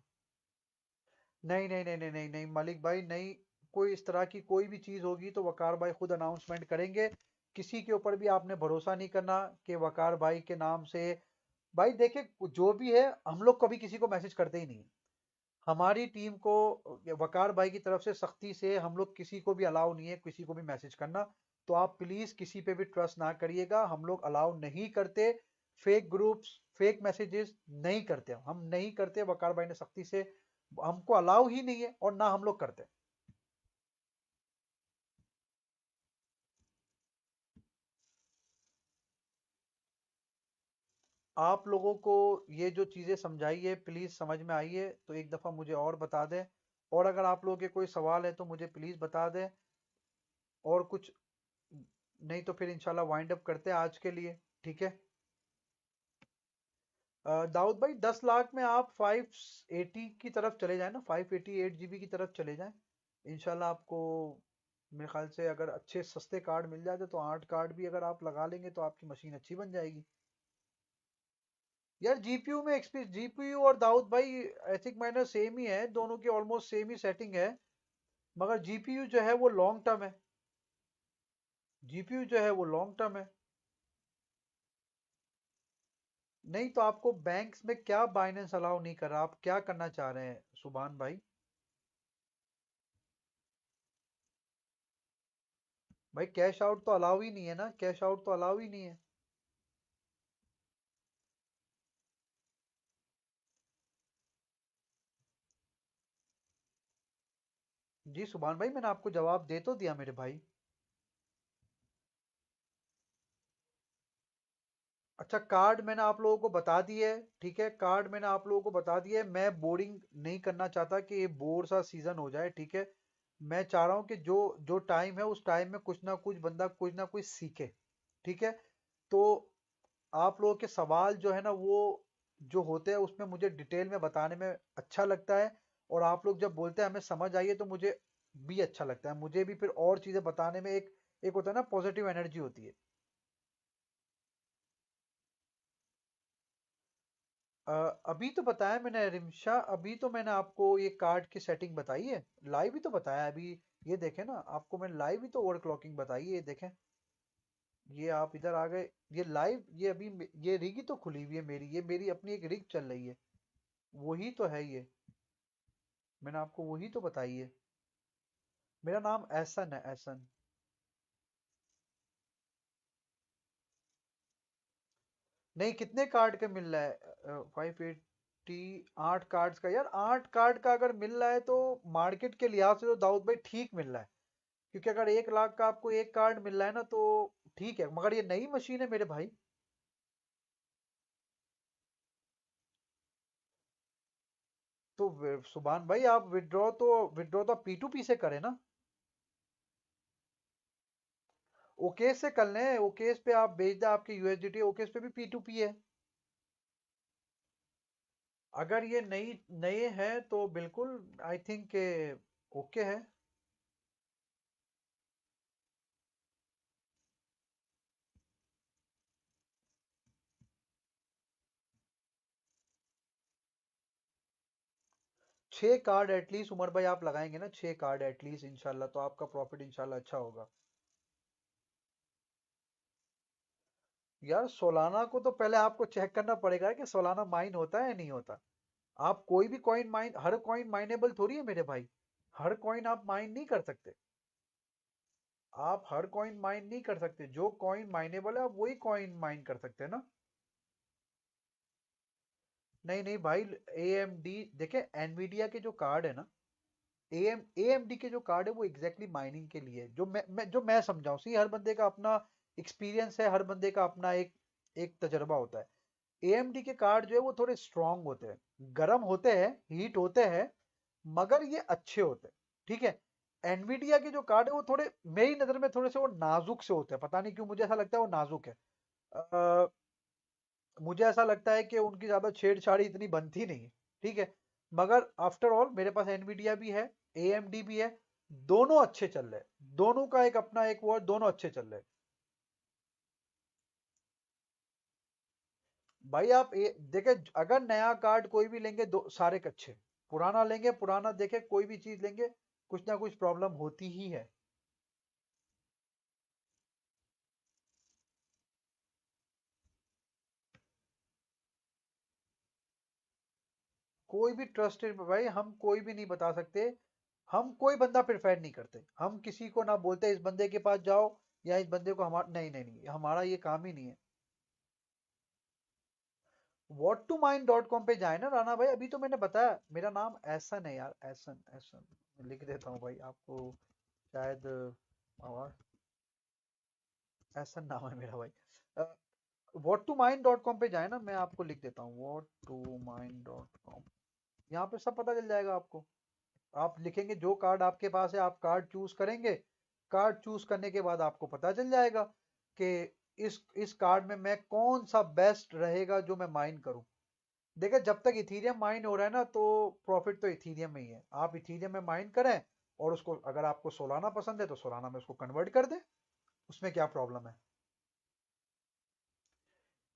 नहीं नहीं नहीं नहीं नहीं नहीं मलिक भाई, नहीं, कोई इस तरह की कोई भी चीज़ होगी तो वकार भाई खुद अनाउंसमेंट करेंगे। किसी के ऊपर भी आपने भरोसा नहीं करना कि वकार भाई के नाम से। भाई देखिए, जो भी है, हम लोग कभी किसी को मैसेज करते ही नहीं है। हमारी टीम को, वकार भाई की तरफ से सख्ती से, हम लोग किसी को भी अलाउ नहीं है किसी को भी मैसेज करना। तो आप प्लीज किसी पे भी ट्रस्ट ना करिएगा, हम लोग अलाउ नहीं करते। फेक ग्रुप्स, फेक मैसेजेस नहीं करते, हम नहीं करते, वकार भाई ने सख्ती से, हमको अलाउ ही नहीं है, और ना हम लोग करते। आप लोगों को ये जो चीज़ें समझाई है, प्लीज़ समझ में आई है तो एक दफ़ा मुझे और बता दें। और अगर आप लोगों के कोई सवाल है तो मुझे प्लीज़ बता दें। और कुछ नहीं तो फिर इंशाल्लाह वाइंड अप करते हैं आज के लिए, ठीक है। दाऊद भाई, 10 लाख में आप 580 की तरफ चले जाएं ना, 588 GB की तरफ चले जाएं। इंशाल्लाह आपको, मेरे ख्याल से अगर अच्छे सस्ते कार्ड मिल जाते तो 8 कार्ड भी अगर आप लगा लेंगे तो आपकी मशीन अच्छी बन जाएगी। यार जीपीयू में एक्सपीरियंस, जीपीयू और दाऊद भाई एथिक माइनर सेम ही है, दोनों की ऑलमोस्ट सेम ही सेटिंग है। मगर जीपीयू जो है वो लॉन्ग टर्म है, जीपीयू जो है वो लॉन्ग टर्म है। नहीं तो आपको बैंक्स में क्या बाइनेंस अलाउ नहीं कर रहा, आप क्या करना चाह रहे हैं सुभान भाई? भाई कैश आउट तो अलाउ ही नहीं है ना, कैश आउट तो अलाउ ही नहीं है। जी सुभान भाई, मैंने आपको जवाब दे तो दिया मेरे भाई। अच्छा, कार्ड मैंने आप लोगों को बता दिया है, ठीक है, कार्ड मैंने आप लोगों को बता दिया है। मैं बोरिंग नहीं करना चाहता कि ये बोर सा सीजन हो जाए, ठीक है। मैं चाह रहा हूँ कि जो जो टाइम है उस टाइम में कुछ ना कुछ बंदा कुछ ना कुछ सीखे, ठीक है। तो आप लोगों के सवाल जो है ना वो जो होते हैं उसमें मुझे डिटेल में बताने में अच्छा लगता है। और आप लोग जब बोलते हैं हमें समझ आइए तो मुझे भी अच्छा लगता है, मुझे भी फिर और चीजें बताने में एक एक होता है ना, पॉजिटिव एनर्जी होती है। अ, अभी तो बताया मैंने रिमशा, अभी तो मैंने आपको ये कार्ड की सेटिंग बताई है, लाइव ही तो बताया अभी। ये देखें ना, आपको मैंने लाइव ही तो ओवरक्लॉकिंग बताई है, ये देखें। ये आप इधर आ गए, ये लाइव, ये अभी ये रिग ही तो खुली हुई है मेरी, ये मेरी अपनी एक रिग चल रही है। वही तो है ये, मैंने आपको वही तो बताई है। मेरा नाम एहसन है, एहसन। नहीं, कितने कार्ड का मिल रहा है? 580। 8 कार्ड्स का यार, 8 कार्ड का अगर मिल रहा है तो मार्केट के लिहाज से तो दाऊद भाई ठीक मिल रहा है। क्योंकि अगर 1 लाख का आपको एक कार्ड मिल रहा है ना तो ठीक है, मगर ये नई मशीन है मेरे भाई। तो सुभान भाई, आप विड्रॉ तो पी टू पी से करें ना। ओकेस से कर लें, ओकेस पे आप भेज दें आपके यूएसडीटी, ओकेस पे भी पी टू पी है। अगर ये नई नए हैं तो बिल्कुल, आई थिंक ओके है। 6 कार्ड एटलीस्ट उमर भाई आप लगाएंगे ना, 6 कार्ड एटलीस्ट इंशाल्लाह, तो आपका प्रॉफिट इंशाल्लाह अच्छा होगा। यार सोलाना को तो पहले आपको चेक करना पड़ेगा कि सोलाना माइन होता है या नहीं होता। आप कोई भी कॉइन माइन, हर कॉइन माइनेबल थोड़ी है मेरे भाई। हर कॉइन आप माइन नहीं कर सकते। आप हर कॉइन माइन नहीं कर सकते, जो कॉइन माइनेबल है आप वही कॉइन माइन कर सकते हैं ना। नहीं नहीं भाई, ए एम डी देखे, एनवीडिया के जो कार्ड है ना, एएमडी के जो कार्ड है वो एग्जैक्टली माइनिंग के लिए है। जो मैं समझाऊं, सी हर बंदे का अपना एक्सपीरियंस है, हर बंदे का अपना एक एक तजर्बा होता है। एएमडी के कार्ड जो है वो थोड़े स्ट्रांग होते हैं, गर्म होते हैं, हीट होते हैं, मगर ये अच्छे होते हैं, ठीक है। एनवीडिया के जो कार्ड है वो थोड़े, मेरी नजर में थोड़े से वो नाजुक से होते हैं, पता नहीं क्यों मुझे ऐसा लगता है वो नाजुक है। मुझे ऐसा लगता है कि उनकी ज्यादा छेड़छाड़ी इतनी बनती नहीं है, ठीक है। मगर आफ्टर ऑल मेरे पास एनवीडिया भी है, एएमडी भी है, दोनों अच्छे चल रहे हैं, दोनों का एक अपना एक वो है, दोनों अच्छे चल रहे हैं। भाई आप देखे, अगर नया कार्ड कोई भी लेंगे दो सारे अच्छे, पुराना लेंगे पुराना, देखे कोई भी चीज लेंगे कुछ ना कुछ प्रॉब्लम होती ही है। कोई भी ट्रस्टेड भाई, हम कोई भी नहीं बता सकते। हम कोई बंदा प्रिफेर नहीं करते, हम किसी को ना बोलते इस बंदे के पास जाओ या इस बंदे को, हमारा नहीं नहीं नहीं, हमारा ये काम ही नहीं है। What to mine dot com पे जाए ना राना भाई, अभी तो मैंने बताया मेरा नाम एहसन है यार, एहसन एहसन। मैं लिख देता हूँ भाई आपको, शायद आवाज, एहसन नाम है मेरा भाई। What to mine dot com पे जाए ना, मैं आपको लिख देता हूँ what to mine dot com. यहाँ पे सब पता चल जाएगा आपको। आप लिखेंगे जो कार्ड आपके पास है, आप कार्ड चूज करेंगे। कार्ड चूज करने के बाद आपको पता चल जाएगा कि इस कार्ड में मैं कौन सा बेस्ट रहेगा जो मैं माइन करूं। देखिए, जब तक इथीरियम माइन हो रहा है ना तो प्रॉफिट तो इथीरियम में ही है। आप इथीरियम में माइन करें, और उसको अगर आपको सोलाना पसंद है तो सोलाना में उसको कन्वर्ट कर दें, उसमें क्या प्रॉब्लम है।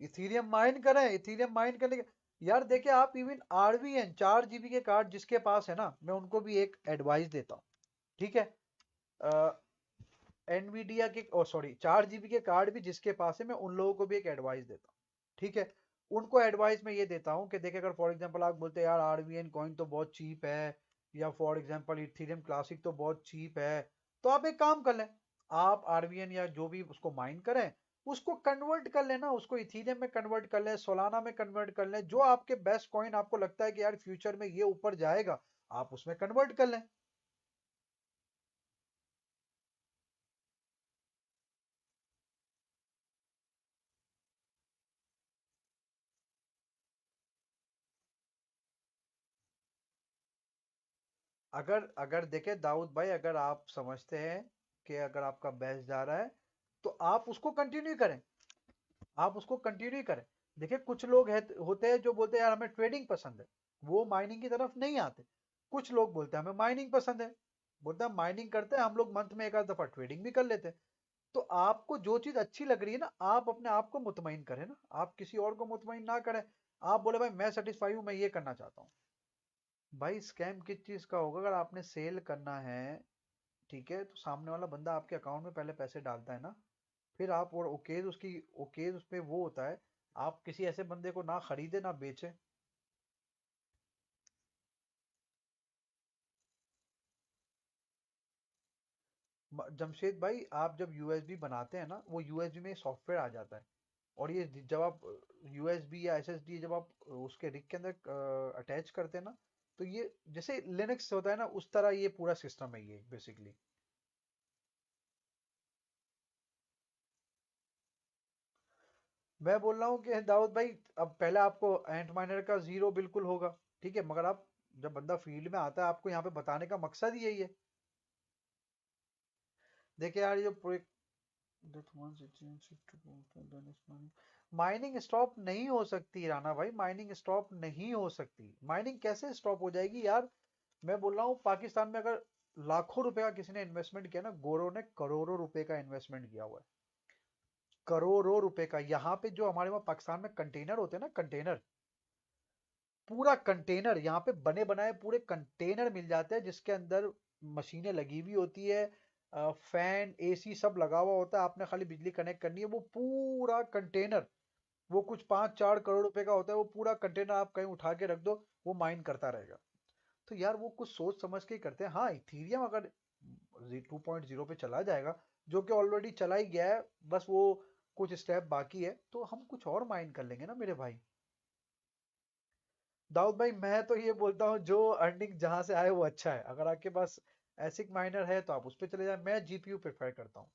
इथीरियम माइन करें, इथीरियम माइन करने के, यार देखिए, आप इवन आरवीएन 4 जीबी के कार्ड जिसके पास है ना, मैं उनको भी एक एडवाइस देता हूँ, ठीक है। एनवीडिया के, ओ सॉरी, 4 जीबी के कार्ड भी जिसके पास है मैं उन लोगों को भी एक एडवाइस देता हूँ, ठीक है। उनको एडवाइस मैं ये देता हूँ कि देखिए, अगर फॉर एग्जांपल आप बोलते हैं यार आरवीएन कॉइन तो बहुत चीप है, या फॉर एग्जांपल इथेरियम क्लासिक तो बहुत चीप है, तो आप एक काम कर लें, आप आरवीएन या जो भी उसको माइन करें, उसको कन्वर्ट कर लेना, उसको इथेरियम में कन्वर्ट कर लें, सोलाना में कन्वर्ट कर लें, जो आपके बेस्ट कॉइन आपको लगता है कि यार फ्यूचर में ये ऊपर जाएगा, आप उसमें कन्वर्ट कर लें। अगर अगर देखे दाऊद भाई, अगर आप समझते हैं कि अगर आपका बेस्ट जा रहा है, तो आप उसको कंटिन्यू करें, आप उसको कंटिन्यू करें। देखिए, कुछ लोग है होते हैं जो बोलते हैं यार हमें ट्रेडिंग पसंद है, वो माइनिंग की तरफ नहीं आते। कुछ लोग बोलते हैं हमें माइनिंग पसंद है, बोलते हैं माइनिंग करते हैं हम लोग, मंथ में एक आध दफा ट्रेडिंग भी कर लेते हैं। तो आपको जो चीज अच्छी लग रही है ना, आप अपने आप को मुतमईन करें ना, आप किसी और को मुतमईन ना करें। आप बोले भाई मैं सेटिस्फाई हूँ, मैं ये करना चाहता हूँ। भाई स्कैम किस चीज का होगा? अगर आपने सेल करना है, ठीक है, तो सामने वाला बंदा आपके अकाउंट में पहले पैसे डालता है ना, फिर आप, और ओकेज उसकी, ओकेज उस पे वो होता है, आप किसी ऐसे बंदे को ना खरीदे ना बेचे। जमशेद भाई, आप जब यूएसबी बनाते हैं ना, वो यूएसबी में सॉफ्टवेयर आ जाता है, और ये जब आप यूएसबी या एसएसडी जब आप उसके रिग के अंदर अटैच करते हैं ना, तो ये जैसे लिनक्स होता है ना, उस तरह ये पूरा सिस्टम है ये बेसिकली। मैं बोल रहा हूँ कि दाऊद भाई, अब पहले आपको एंट माइनर का जीरो बिल्कुल होगा, ठीक है, मगर आप जब बंदा फील्ड में आता है, आपको यहाँ पे बताने का मकसद ही यही है। देखिए यार, ये माइनिंग स्टॉप नहीं हो सकती राना भाई, माइनिंग स्टॉप नहीं हो सकती। माइनिंग कैसे स्टॉप हो जाएगी यार? मैं बोल रहा हूँ, पाकिस्तान में अगर लाखों रुपए का किसी ने इन्वेस्टमेंट किया ना, गोरों ने करोड़ों रुपए का इन्वेस्टमेंट किया हुआ है, करोड़ों रुपए का। यहाँ पे जो हमारे वहाँ पाकिस्तान में कंटेनर होते हैं ना, कंटेनर, पूरा कंटेनर यहाँ पे बने बनाए पूरे कंटेनर मिल जाते हैं, जिसके अंदर मशीनें लगी हुई होती है, फैन एसी सब लगा हुआ होता है, आपने खाली बिजली कनेक्ट करनी है। वो पूरा कंटेनर, वो कुछ 5-4 करोड़ रुपए का होता है, वो पूरा कंटेनर आप कहीं उठा के रख दो, वो माइन करता रहेगा। तो यार वो कुछ सोच समझ के ही करते हैं। हाँ, इथीरियम अगर 2.0 पे चला जाएगा, जो कि ऑलरेडी चला ही गया है, बस वो कुछ स्टेप बाकी है, तो हम कुछ और माइन कर लेंगे ना मेरे भाई। दाऊद भाई, मैं तो ये बोलता हूँ जो अर्निंग जहां से आए वो अच्छा है। अगर आपके पास एसिक माइनर है तो आप उस पर चले जाए, मैं जीपीयू प्रेफर करता हूँ।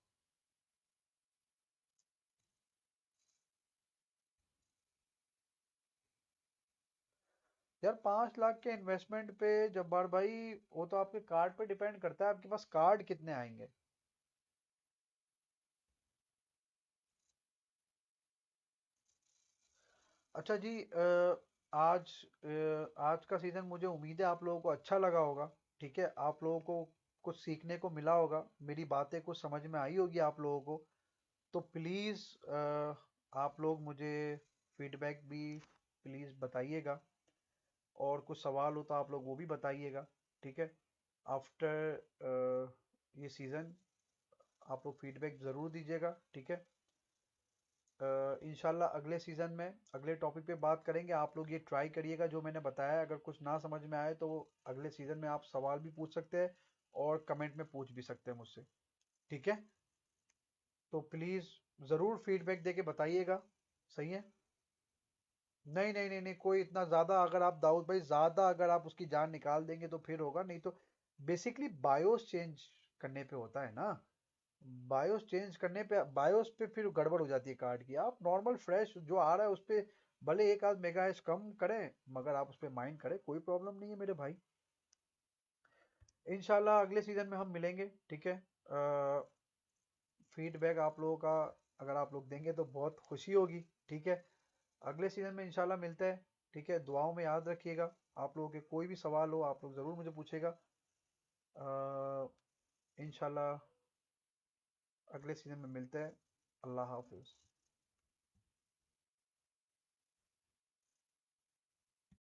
यार 5 लाख के इन्वेस्टमेंट पे जब्बार भाई, वो तो आपके कार्ड पे डिपेंड करता है, आपके पास कार्ड कितने आएंगे। अच्छा जी, आज का सीजन मुझे उम्मीद है आप लोगों को अच्छा लगा होगा, ठीक है, आप लोगों को कुछ सीखने को मिला होगा, मेरी बातें कुछ समझ में आई होगी आप लोगों को। तो प्लीज़ आप लोग मुझे फीडबैक भी प्लीज़ बताइएगा, और कुछ सवाल हो तो आप लोग वो भी बताइएगा, ठीक है। आफ्टर ये सीज़न आप लोग फीडबैक ज़रूर दीजिएगा, ठीक है। इंशाल्लाह अगले सीज़न में अगले टॉपिक पे बात करेंगे। आप लोग ये ट्राई करिएगा जो मैंने बताया, अगर कुछ ना समझ में आए तो अगले सीज़न में आप सवाल भी पूछ सकते हैं, और कमेंट में पूछ भी सकते हैं मुझसे, ठीक है। तो प्लीज़ ज़रूर फीडबैक देके बताइएगा, सही है। नहीं नहीं नहीं नहीं, कोई इतना ज़्यादा, अगर आप दाऊद भाई ज़्यादा अगर आप उसकी जान निकाल देंगे तो फिर होगा, नहीं तो बेसिकली बायोस चेंज करने पे होता है ना। बायोस चेंज करने पे, बायोस पे फिर गड़बड़ हो जाती है कार्ड की। आप नॉर्मल फ्रेश जो आ रहा है उस पे भले एक आध मेगा कम करें, मगर आप उस पे माइन करें, कोई प्रॉब्लम नहीं है मेरे भाई। इंशाल्लाह अगले सीजन में हम मिलेंगे, ठीक है। फीडबैक आप लोगों का अगर आप लोग देंगे तो बहुत खुशी होगी, ठीक है। अगले सीजन में इंशाल्लाह मिलते हैं, ठीक है। दुआओं में याद रखिएगा। आप लोगों के कोई भी सवाल हो आप लोग ज़रूर मुझे पूछेगा। इंशाल्लाह अगले सीजन में मिलते हैं। अल्लाह हाफिज़।